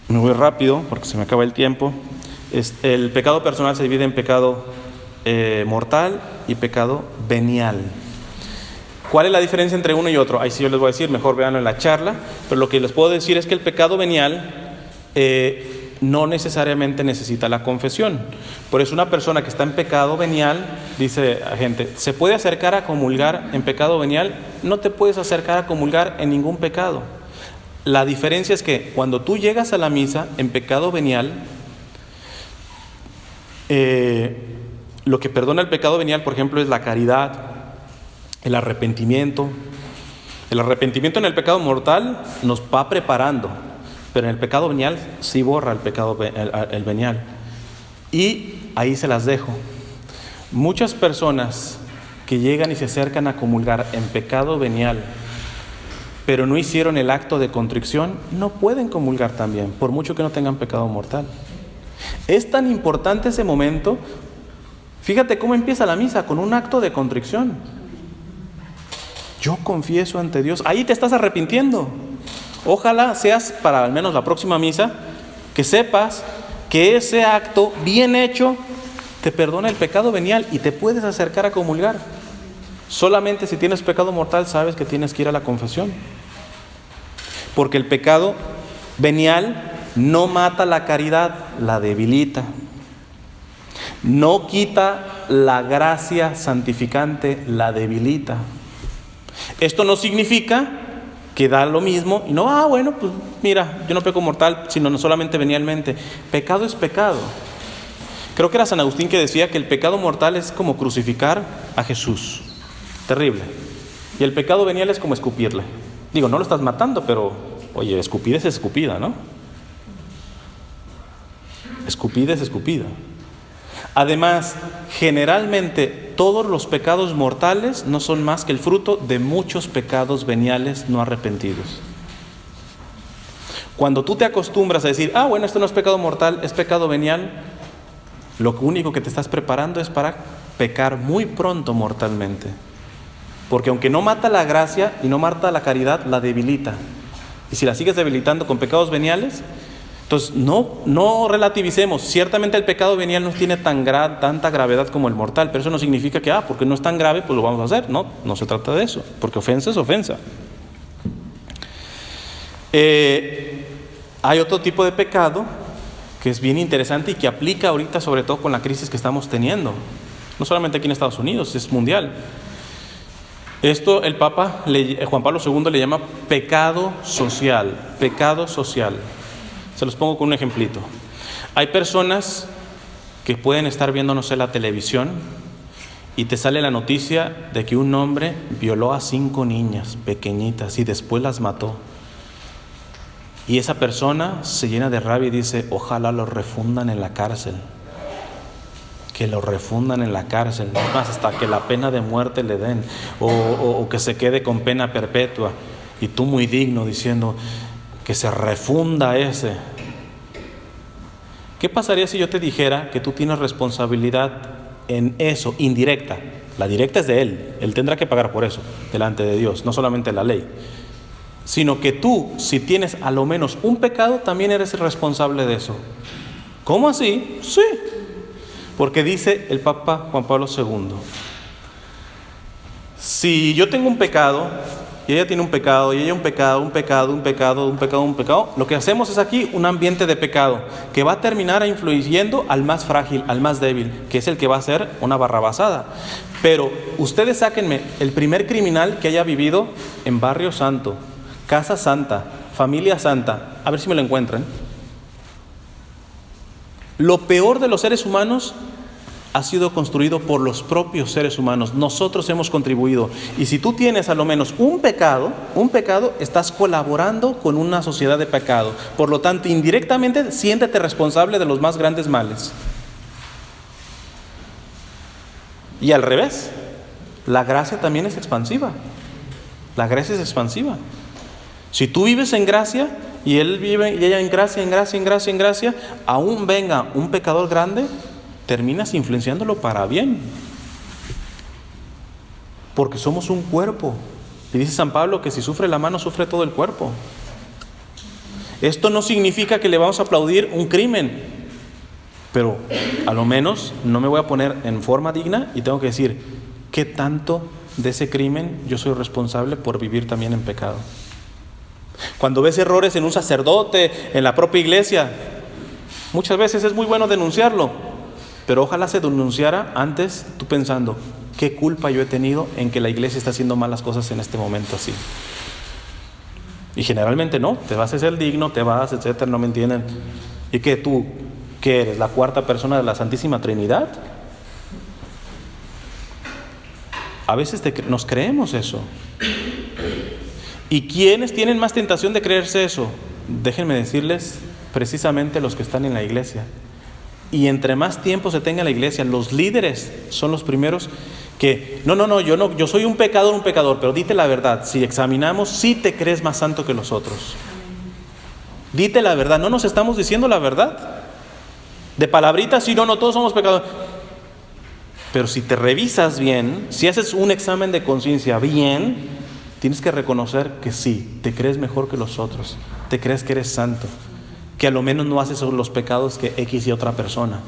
Speaker 1: Me voy rápido porque se me acaba el tiempo. El pecado personal se divide en pecado mortal y pecado venial. ¿Cuál es la diferencia entre uno y otro? Ahí sí yo les voy a decir, mejor véanlo en la charla, pero lo que les puedo decir es que el pecado venial no necesariamente necesita la confesión. Por eso una persona que está en pecado venial, dice la gente, ¿se puede acercar a comulgar en pecado venial? No te puedes acercar a comulgar en ningún pecado. La diferencia es que cuando tú llegas a la misa en pecado venial, lo que perdona el pecado venial, por ejemplo, es la caridad, el arrepentimiento. El arrepentimiento en el pecado mortal nos va preparando, pero en el pecado venial sí borra el pecado el venial. Y ahí se las dejo. Muchas personas que llegan y se acercan a comulgar en pecado venial, pero no hicieron el acto de contrición, no pueden comulgar también, por mucho que no tengan pecado mortal. Es tan importante ese momento. Fíjate cómo empieza la misa, con un acto de contrición. Yo confieso ante Dios. Ahí te estás arrepintiendo. Ojalá seas, para al menos la próxima misa, que sepas que ese acto bien hecho te perdona el pecado venial y te puedes acercar a comulgar. Solamente si tienes pecado mortal sabes que tienes que ir a la confesión. Porque el pecado venial no mata la caridad, la debilita. No quita la gracia santificante, la debilita. Esto no significa que da lo mismo y no, bueno, pues mira, yo no peco mortal, sino no solamente venialmente. Pecado es pecado. Creo que era San Agustín que decía que el pecado mortal es como crucificar a Jesús. Terrible. Y el pecado venial es como escupirle. Digo, no lo estás matando, pero, oye, escupida es escupida, ¿no? Escupida es escupida. Además, generalmente todos los pecados mortales no son más que el fruto de muchos pecados veniales no arrepentidos. Cuando tú te acostumbras a decir, bueno, esto no es pecado mortal, es pecado venial, lo único que te estás preparando es para pecar muy pronto mortalmente. Porque aunque no mata la gracia y no mata la caridad, la debilita. Y si la sigues debilitando con pecados veniales, entonces no relativicemos. Ciertamente el pecado venial no tiene tanta gravedad como el mortal, pero eso no significa que, porque no es tan grave, pues lo vamos a hacer. No se trata de eso, porque ofensa es ofensa. Hay otro tipo de pecado que es bien interesante y que aplica ahorita sobre todo con la crisis que estamos teniendo. No solamente aquí en Estados Unidos, es mundial. Esto el Papa Juan Pablo II le llama pecado social. Pecado social. Se los pongo con un ejemplito. Hay personas que pueden estar viendo, no sé, la televisión y te sale la noticia de que un hombre violó a 5 niñas pequeñitas y después las mató. Y esa persona se llena de rabia y dice, ojalá lo refundan en la cárcel. Que lo refundan en la cárcel, más hasta que la pena de muerte le den, o que se quede con pena perpetua. Y tú muy digno diciendo que se refunda ese. ¿Qué pasaría si yo te dijera que tú tienes responsabilidad en eso, indirecta? La directa es de él tendrá que pagar por eso, delante de Dios, no solamente la ley. Sino que tú, si tienes a lo menos un pecado, también eres responsable de eso. ¿Cómo así? Sí. Porque dice el Papa Juan Pablo II, si yo tengo un pecado, y ella tiene un pecado, y ella un pecado, lo que hacemos es aquí un ambiente de pecado, que va a terminar influyendo al más frágil, al más débil, que es el que va a hacer una barrabasada. Pero ustedes sáquenme el primer criminal que haya vivido en Barrio Santo, Casa Santa, Familia Santa, a ver si me lo encuentran. Lo peor de los seres humanos ha sido construido por los propios seres humanos. Nosotros hemos contribuido. Y si tú tienes a lo menos un pecado, estás colaborando con una sociedad de pecado. Por lo tanto, indirectamente, siéntete responsable de los más grandes males. Y al revés, la gracia también es expansiva. La gracia es expansiva. Si tú vives en gracia y él vive y ella en gracia, aún venga un pecador grande, terminas influenciándolo para bien. porque somos un cuerpo. Y dice San Pablo que si sufre la mano, sufre todo el cuerpo. Esto no significa que le vamos a aplaudir un crimen, pero a lo menos no me voy a poner en forma digna y tengo que decir, ¿qué tanto de ese crimen yo soy responsable por vivir también en pecado? Cuando ves errores en un sacerdote, en la propia iglesia, muchas veces es muy bueno denunciarlo, pero ojalá se denunciara antes tú pensando, ¿qué culpa yo he tenido en que la iglesia está haciendo malas cosas en este momento así? Y generalmente no, te vas a ser digno, te vas, etcétera, no me entienden. ¿Y qué tú, qué eres, la cuarta persona de la Santísima Trinidad? A veces nos creemos eso. ¿Y quiénes tienen más tentación de creerse eso? Déjenme decirles, precisamente los que están en la iglesia. Y entre más tiempo se tenga en la iglesia, los líderes son los primeros que, yo soy un pecador, pero dite la verdad. Si examinamos, sí te crees más santo que los otros. Dite la verdad, no nos estamos diciendo la verdad. De palabritas, sí, no, todos somos pecadores. Pero si te revisas bien, si haces un examen de conciencia bien, tienes que reconocer que sí, te crees mejor que los otros, te crees que eres santo, que a lo menos no haces los pecados que X y otra persona.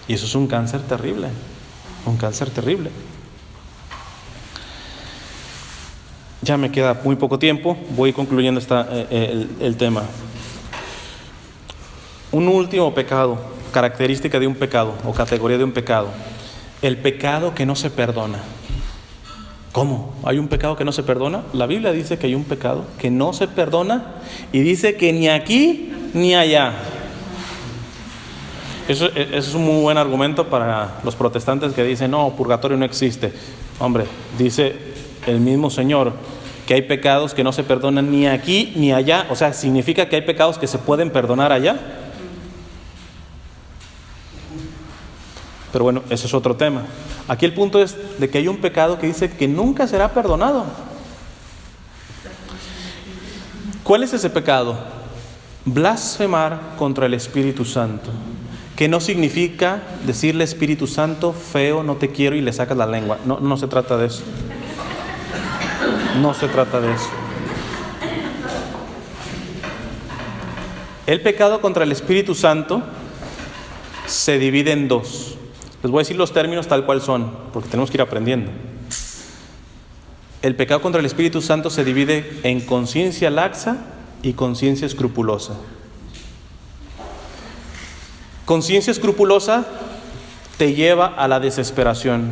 Speaker 1: Y eso es un cáncer terrible, un cáncer terrible. Ya me queda muy poco tiempo, voy concluyendo el tema. Un último pecado, característica de un pecado o categoría de un pecado, el pecado que no se perdona. ¿Cómo? ¿Hay un pecado que no se perdona? La Biblia dice que hay un pecado que no se perdona y dice que ni aquí ni allá. Eso es un muy buen argumento para los protestantes que dicen, no, purgatorio no existe. Hombre, dice el mismo Señor que hay pecados que no se perdonan ni aquí ni allá. O sea, ¿significa que hay pecados que se pueden perdonar allá? Pero bueno, ese es otro tema. Aquí el punto es de que hay un pecado que dice que nunca será perdonado. ¿Cuál es ese pecado? Blasfemar contra el Espíritu Santo, que no significa decirle Espíritu Santo, feo, no te quiero y le sacas la lengua. No se trata de eso. No se trata de eso. El pecado contra el Espíritu Santo se divide en dos. Les voy a decir los términos tal cual son, porque tenemos que ir aprendiendo. El pecado contra el Espíritu Santo se divide en conciencia laxa y conciencia escrupulosa. Conciencia escrupulosa te lleva a la desesperación.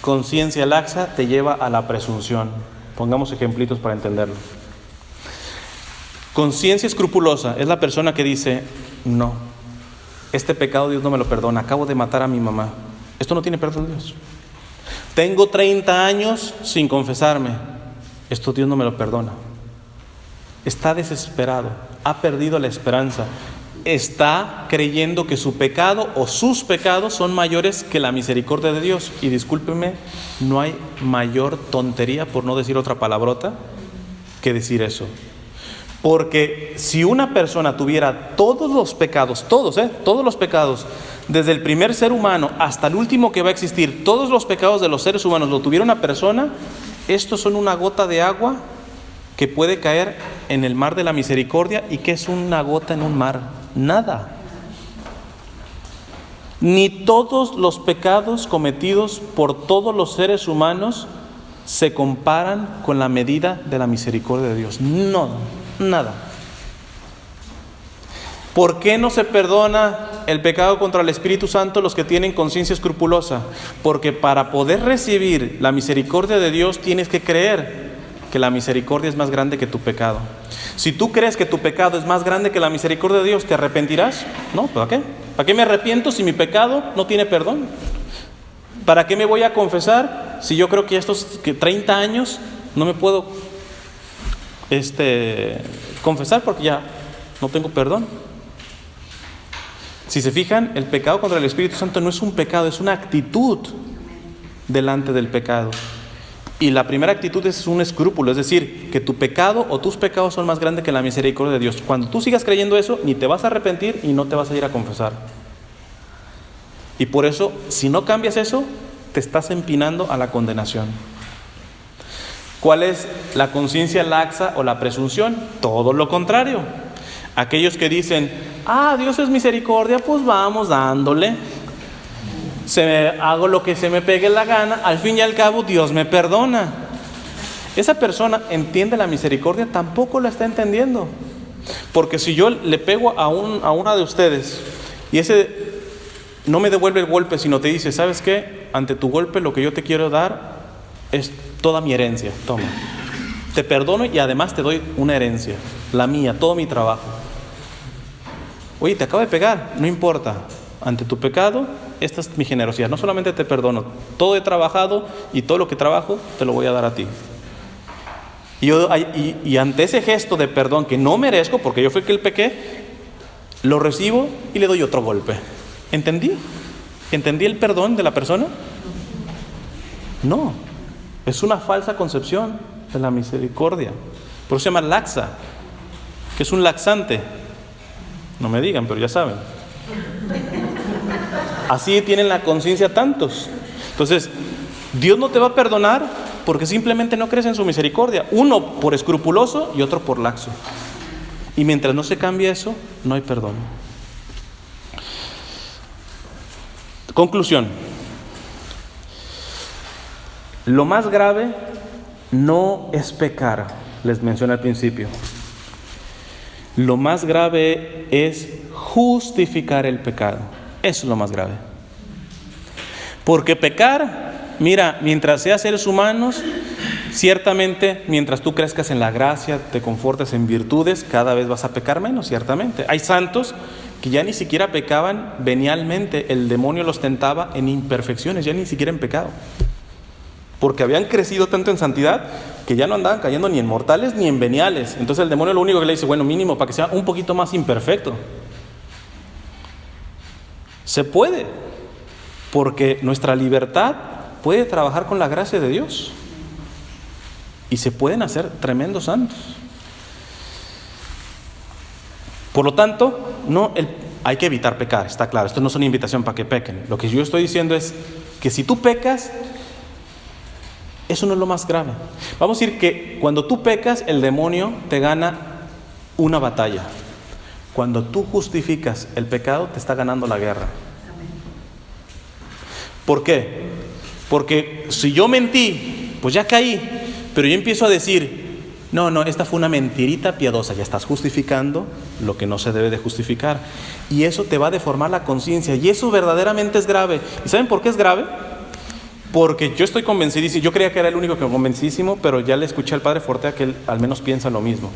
Speaker 1: Conciencia laxa te lleva a la presunción. Pongamos ejemplitos para entenderlo. Conciencia escrupulosa es la persona que dice, no, este pecado Dios no me lo perdona, acabo de matar a mi mamá. Esto no tiene perdón de Dios. Tengo 30 años sin confesarme. Esto Dios no me lo perdona. Está desesperado, ha perdido la esperanza. Está creyendo que su pecado o sus pecados son mayores que la misericordia de Dios. Y discúlpeme, no hay mayor tontería, por no decir otra palabrota, que decir eso. Porque si una persona tuviera todos los pecados, todos los pecados, desde el primer ser humano hasta el último que va a existir, todos los pecados de los seres humanos lo tuviera una persona, estos son una gota de agua que puede caer en el mar de la misericordia. ¿Y qué es una gota en un mar? Nada. Ni todos los pecados cometidos por todos los seres humanos se comparan con la medida de la misericordia de Dios. No. Nada. ¿Por qué no se perdona el pecado contra el Espíritu Santo los que tienen conciencia escrupulosa? Porque para poder recibir la misericordia de Dios tienes que creer que la misericordia es más grande que tu pecado. Si tú crees que tu pecado es más grande que la misericordia de Dios, ¿te arrepentirás? No, ¿para qué? ¿Para qué me arrepiento si mi pecado no tiene perdón? ¿Para qué me voy a confesar si yo creo que estos 30 años no me puedo confesar porque ya no tengo perdón? Si se fijan, el pecado contra el Espíritu Santo no es un pecado, es una actitud delante del pecado. Y la primera actitud es un escrúpulo, es decir, que tu pecado o tus pecados son más grandes que la misericordia de Dios. Cuando tú sigas creyendo eso, ni te vas a arrepentir y no te vas a ir a confesar. Y por eso, si no cambias eso, te estás empinando a la condenación. ¿Cuál es la conciencia laxa o la presunción? Todo lo contrario. Aquellos que dicen, Dios es misericordia, pues vamos dándole. Hago lo que se me pegue la gana, al fin y al cabo Dios me perdona. Esa persona entiende la misericordia, tampoco la está entendiendo. Porque si yo le pego a una de ustedes y ese no me devuelve el golpe, sino te dice, ¿sabes qué? Ante tu golpe lo que yo te quiero dar es toda mi herencia, toma. Te perdono y además te doy una herencia, la mía, todo mi trabajo. Oye, te acabo de pegar, no importa. Ante tu pecado, esta es mi generosidad. No solamente te perdono, todo he trabajado y todo lo que trabajo te lo voy a dar a ti. Y ante ese gesto de perdón que no merezco, porque yo fui el que pequé, lo recibo y le doy otro golpe. ¿Entendí? ¿Entendí el perdón de la persona? No, es una falsa concepción de la misericordia. Por eso se llama laxa, que es un laxante. No me digan, pero ya saben. Así tienen la conciencia tantos. Entonces, Dios no te va a perdonar porque simplemente no crees en su misericordia. Uno por escrupuloso y otro por laxo. Y mientras no se cambie eso, no hay perdón. Conclusión. Lo más grave no es pecar, les mencioné al principio. Lo más grave es justificar el pecado. Eso es lo más grave. Porque pecar, mira, mientras seas seres humanos, ciertamente, mientras tú crezcas en la gracia, te confortes en virtudes, cada vez vas a pecar menos, ciertamente. Hay santos que ya ni siquiera pecaban venialmente, el demonio los tentaba en imperfecciones, ya ni siquiera en pecado. Porque habían crecido tanto en santidad que ya no andaban cayendo ni en mortales ni en veniales. Entonces el demonio lo único que le dice, bueno, mínimo para que sea un poquito más imperfecto. Se puede, porque nuestra libertad puede trabajar con la gracia de Dios. Y se pueden hacer tremendos santos. Por lo tanto, hay que evitar pecar, está claro. Esto no es una invitación para que pequen. Lo que yo estoy diciendo es que si tú pecas, eso no es lo más grave. Vamos a decir que cuando tú pecas, el demonio te gana una batalla. Cuando tú justificas el pecado, te está ganando la guerra. ¿Por qué? Porque si yo mentí, pues ya caí, pero yo empiezo a decir, no, esta fue una mentirita piadosa, ya estás justificando lo que no se debe de justificar. Y eso te va a deformar la conciencia, y eso verdaderamente es grave. ¿Y saben por qué es grave? Porque yo estoy convencidísimo, yo creía que era el único que convencidísimo, pero ya le escuché al padre Fortea que él al menos piensa lo mismo.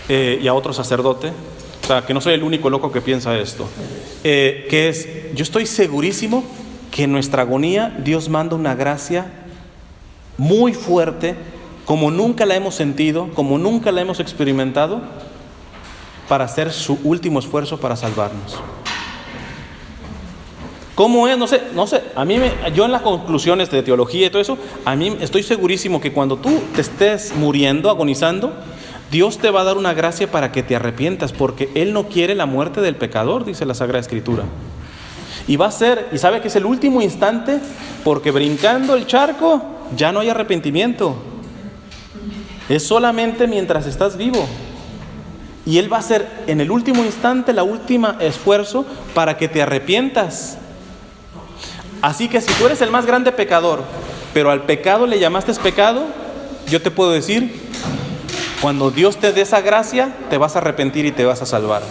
Speaker 1: Y a otro sacerdote, o sea, que no soy el único loco que piensa esto. Yo estoy segurísimo que en nuestra agonía Dios manda una gracia muy fuerte, como nunca la hemos sentido, como nunca la hemos experimentado, para hacer su último esfuerzo para salvarnos. ¿Cómo es? No sé. Yo en las conclusiones de teología y todo eso, a mí estoy segurísimo que cuando tú te estés muriendo, agonizando, Dios te va a dar una gracia para que te arrepientas, porque Él no quiere la muerte del pecador, dice la Sagrada Escritura. Y va a ser, y sabe que es el último instante, porque brincando el charco ya no hay arrepentimiento. Es solamente mientras estás vivo. Y Él va a hacer en el último instante, la última esfuerzo para que te arrepientas. Así que si tú eres el más grande pecador, pero al pecado le llamaste pecado, yo te puedo decir, cuando Dios te dé esa gracia, te vas a arrepentir y te vas a salvar.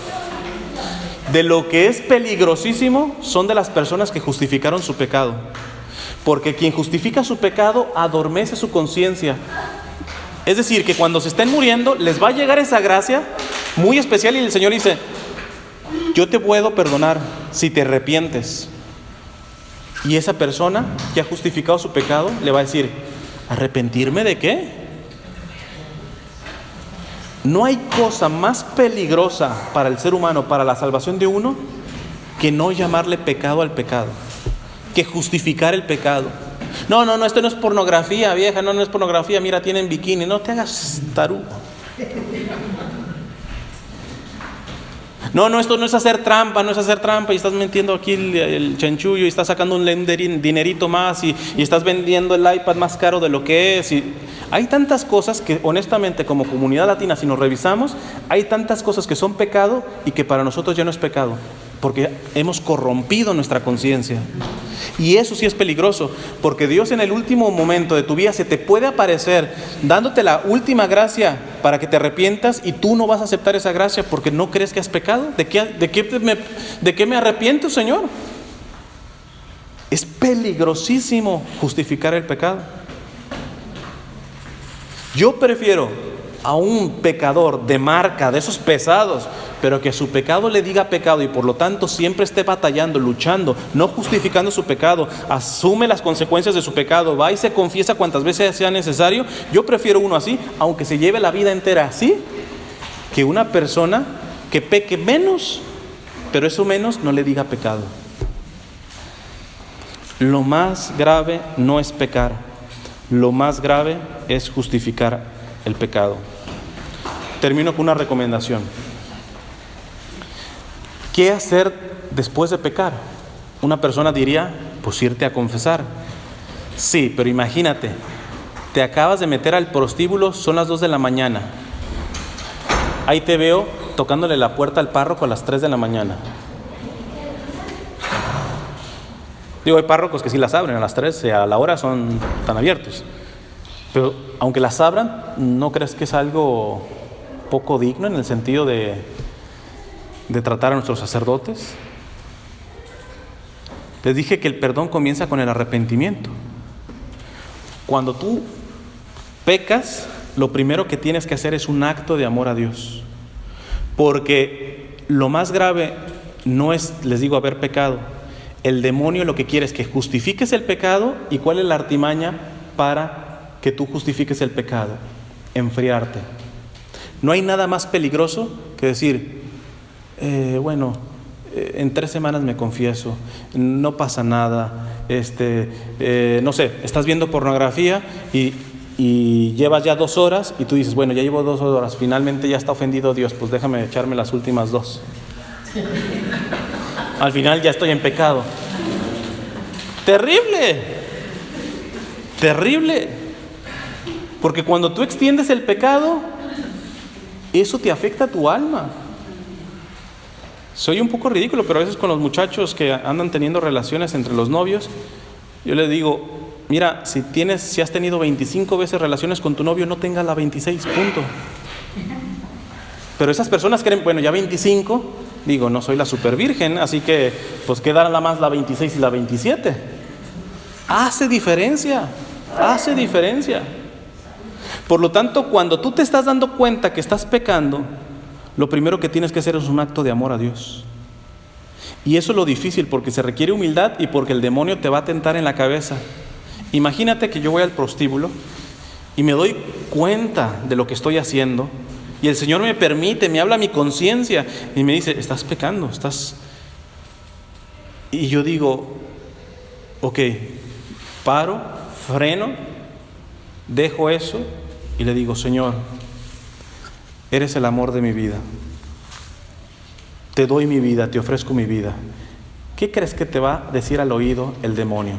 Speaker 1: De lo que es peligrosísimo son de las personas que justificaron su pecado. Porque quien justifica su pecado adormece su conciencia. Es decir, que cuando se estén muriendo, les va a llegar esa gracia muy especial y el Señor dice, yo te puedo perdonar si te arrepientes. Y esa persona que ha justificado su pecado le va a decir, ¿arrepentirme de qué? No hay cosa más peligrosa para el ser humano, para la salvación de uno, que no llamarle pecado al pecado, que justificar el pecado. No, esto no es pornografía, vieja, no es pornografía, mira, tienen bikini, no te hagas tarugo. No, esto no es hacer trampa, no es hacer trampa y estás metiendo aquí el chanchullo y estás sacando un dinerito más y estás vendiendo el iPad más caro de lo que es. Y hay tantas cosas que honestamente como comunidad latina, si nos revisamos, hay tantas cosas que son pecado y que para nosotros ya no es pecado, porque hemos corrompido nuestra conciencia. Y eso sí es peligroso, porque Dios en el último momento de tu vida se te puede aparecer dándote la última gracia para que te arrepientas y tú no vas a aceptar esa gracia porque no crees que has pecado. ¿De qué me arrepiento, Señor? Es peligrosísimo justificar el pecado. Yo prefiero a un pecador de marca, de esos pesados, pero que su pecado le diga pecado y por lo tanto siempre esté batallando, luchando, no justificando su pecado, asume las consecuencias de su pecado, va y se confiesa cuantas veces sea necesario. Yo prefiero uno así, aunque se lleve la vida entera así, que una persona que peque menos, pero eso menos no le diga pecado. Lo más grave no es pecar, lo más grave es justificar el pecado. Termino con una recomendación. ¿Qué hacer después de pecar? Una persona diría, pues irte a confesar. Sí, pero imagínate, te acabas de meter al prostíbulo, son las 2 de la mañana. Ahí te veo tocándole la puerta al párroco a las 3 de la mañana. Digo, hay párrocos que sí las abren a las 3, a la hora son tan abiertos. Pero aunque las abran, ¿no crees que es algo poco digno en el sentido de tratar a nuestros sacerdotes? Les dije que el perdón comienza con el arrepentimiento. Cuando tú pecas, lo primero que tienes que hacer es un acto de amor a Dios. Porque lo más grave no es, les digo, haber pecado. El demonio lo que quiere es que justifiques el pecado. ¿Y cuál es la artimaña para que tú justifiques el pecado? Enfriarte. No hay nada más peligroso que decir, en 3 semanas me confieso, no pasa nada, no sé, estás viendo pornografía y llevas ya 2 horas y tú dices, bueno, ya llevo 2 horas, finalmente ya está ofendido Dios, pues déjame echarme las últimas 2. Al final ya estoy en pecado. Terrible, terrible, porque cuando tú extiendes el pecado, eso te afecta a tu alma. Soy un poco ridículo, pero a veces con los muchachos que andan teniendo relaciones entre los novios, yo les digo, mira, si has tenido 25 veces relaciones con tu novio, no tengas la 26, punto. Pero esas personas creen, bueno, ya 25, digo, no soy la super virgen, así que pues quedará nada más la 26 y la 27. Hace diferencia. Por lo tanto, cuando tú te estás dando cuenta que estás pecando, lo primero que tienes que hacer es un acto de amor a Dios. Y eso es lo difícil, porque se requiere humildad y porque el demonio te va a tentar en la cabeza. Imagínate que yo voy al prostíbulo y me doy cuenta de lo que estoy haciendo y el Señor me permite, me habla a mi conciencia y me dice, estás pecando, Y yo digo, ok, paro, freno, dejo eso y le digo, Señor, eres el amor de mi vida. Te doy mi vida, te ofrezco mi vida. ¿Qué crees que te va a decir al oído el demonio?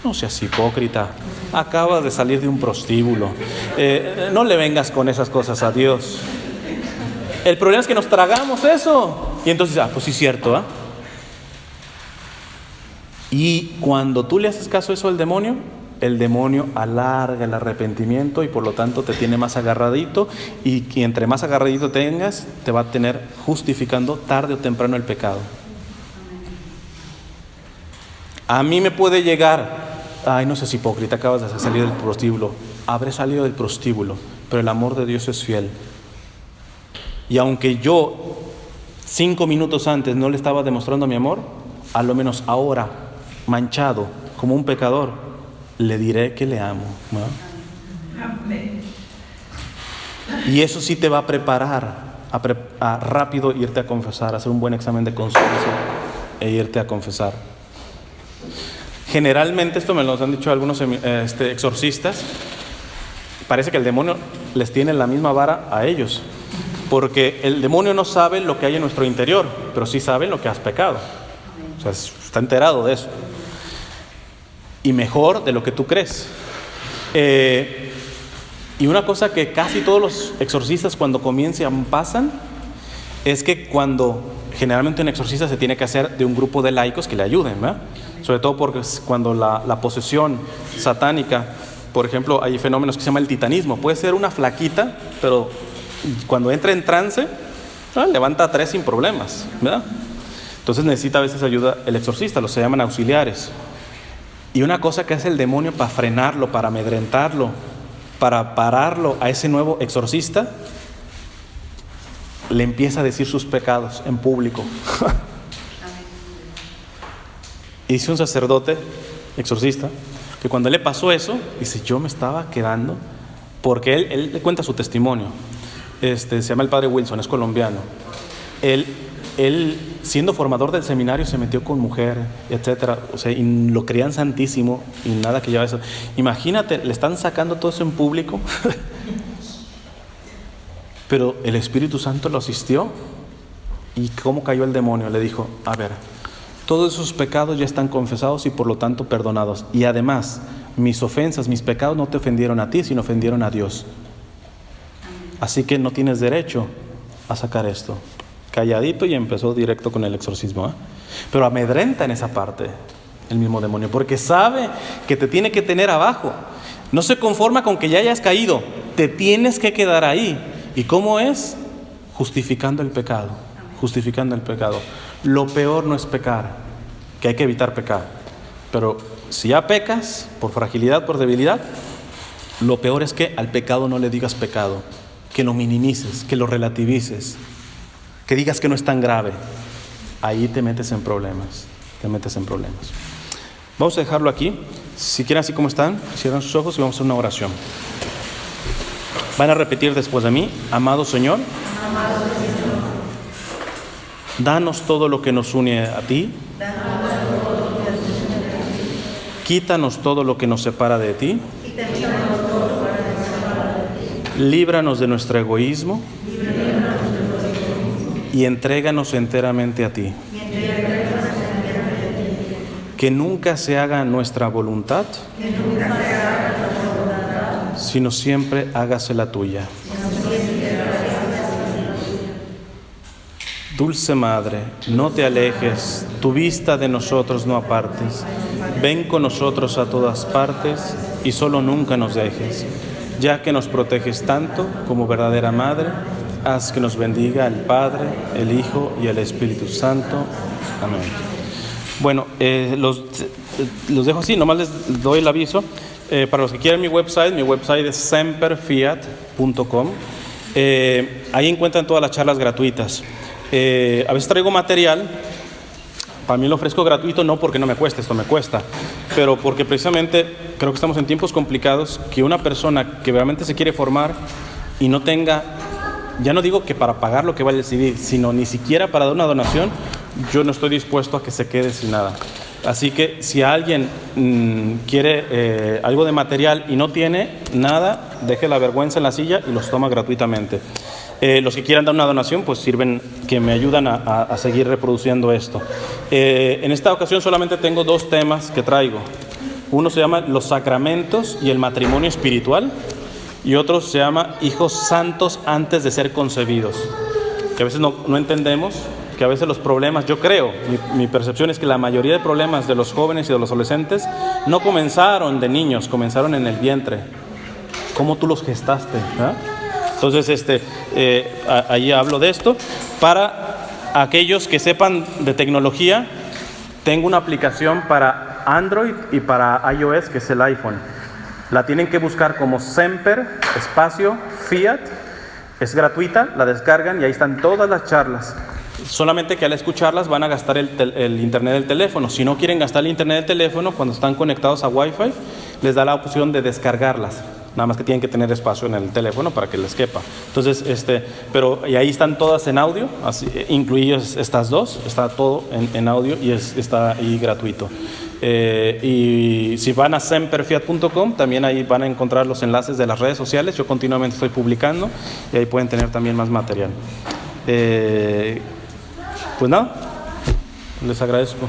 Speaker 1: No seas hipócrita, acabas de salir de un prostíbulo. No le vengas con esas cosas a Dios. El problema es que nos tragamos eso. Y entonces, pues sí es cierto, ¿ah? Y cuando tú le haces caso a eso al demonio, el demonio alarga el arrepentimiento y por lo tanto te tiene más agarradito y entre más agarradito tengas, te va a tener justificando tarde o temprano el pecado. A mí me puede llegar, no seas hipócrita, acabas de salir del prostíbulo. Habré salido del prostíbulo, pero el amor de Dios es fiel. Y aunque yo 5 minutos antes no le estaba demostrando mi amor, a lo menos ahora, manchado como un pecador, le diré que le amo, ¿no? Y eso sí te va a preparar a rápido irte a confesar, hacer un buen examen de conciencia e irte a confesar. Generalmente, esto me lo han dicho algunos exorcistas, parece que el demonio les tiene la misma vara a ellos, Porque el demonio no sabe lo que hay en nuestro interior, pero sí sabe lo que has pecado. O sea, está enterado de eso. Y mejor de lo que tú crees. Y una cosa que casi todos los exorcistas cuando comienzan pasan, es que generalmente un exorcista se tiene que hacer de un grupo de laicos que le ayuden, ¿verdad? Sobre todo porque cuando la posesión satánica, por ejemplo, hay fenómenos que se llama el titanismo. Puede ser una flaquita, pero cuando entra en trance, levanta a 3 sin problemas, ¿verdad? Entonces necesita a veces ayuda el exorcista, los se llaman auxiliares. Y una cosa que hace el demonio para frenarlo, para amedrentarlo, para pararlo a ese nuevo exorcista, le empieza a decir sus pecados en público. Dice un sacerdote exorcista que cuando le pasó eso, dice, yo me estaba quedando, porque él le cuenta su testimonio. Se llama el padre Wilson, es colombiano. Él siendo formador del seminario se metió con mujer, etcétera, o sea, y lo creían santísimo y nada que lleva eso. Imagínate, le están sacando todo eso en público. Pero el Espíritu Santo lo asistió. ¿Y cómo cayó el demonio? Le dijo, a ver, todos esos pecados ya están confesados y por lo tanto perdonados. Y además, mis ofensas, mis pecados no te ofendieron a ti, sino ofendieron a Dios. Así que no tienes derecho a sacar esto. Calladito, y empezó directo con el exorcismo, ¿eh? Pero amedrenta en esa parte el mismo demonio, porque sabe que te tiene que tener abajo. No se conforma con que ya hayas caído, te tienes que quedar ahí. ¿Y cómo es? Justificando el pecado. Justificando el pecado. Lo peor no es pecar, que hay que evitar pecar. Pero si ya pecas, por fragilidad, por debilidad, lo peor es que al pecado no le digas pecado, que lo minimices, que lo relativices, que digas que no es tan grave. Ahí te metes en problemas, Vamos a dejarlo aquí. Si quieren, así como están, cierran sus ojos y vamos a hacer una oración. Van a repetir después de mí: amado Señor, danos todo lo que nos une a ti, quítanos todo lo que nos separa de ti, líbranos de nuestro egoísmo y entréganos enteramente a ti. Que nunca se haga nuestra voluntad, sino siempre hágase la tuya. Dulce Madre, no te alejes, tu vista de nosotros no apartes. Ven con nosotros a todas partes y solo nunca nos dejes. Ya que nos proteges tanto como verdadera Madre, haz que nos bendiga el Padre, el Hijo y el Espíritu Santo. Amén. Bueno, los dejo así, nomás les doy el aviso. Para los que quieran mi website es semperfiat.com. Ahí encuentran todas las charlas gratuitas. A veces traigo material, para mí lo ofrezco gratuito, no porque no me cueste, esto me cuesta, pero porque precisamente creo que estamos en tiempos complicados, que una persona que realmente se quiere formar y no tenga, ya no digo que para pagar lo que vale el CD, sino ni siquiera para dar una donación, yo no estoy dispuesto a que se quede sin nada. Así que si alguien quiere algo de material y no tiene nada, deje la vergüenza en la silla y los toma gratuitamente. Los que quieran dar una donación, pues sirven, que me ayudan a seguir reproduciendo esto. En esta ocasión solamente tengo 2 temas que traigo. Uno se llama los sacramentos y el matrimonio espiritual, y otro se llama hijos santos antes de ser concebidos, que a veces no entendemos, que a veces los problemas, yo creo, mi percepción es que la mayoría de problemas de los jóvenes y de los adolescentes no comenzaron de niños, comenzaron en el vientre, cómo tú los gestaste, ¿verdad? Entonces, ahí hablo de esto. Para aquellos que sepan de tecnología, tengo una aplicación para Android y para iOS, que es el iPhone. La tienen que buscar como Semper, espacio, Fiat. Es gratuita, la descargan y ahí están todas las charlas. Solamente que al escucharlas van a gastar el internet del teléfono. Si no quieren gastar el internet del teléfono, cuando están conectados a Wi-Fi, les da la opción de descargarlas. Nada más que tienen que tener espacio en el teléfono para que les quepa. Entonces, y ahí están todas en audio, así, incluidas estas 2, está todo en audio y está ahí gratuito. Y si van a semperfiat.com, también ahí van a encontrar los enlaces de las redes sociales. Yo continuamente estoy publicando y ahí pueden tener también más material. Pues nada, les agradezco.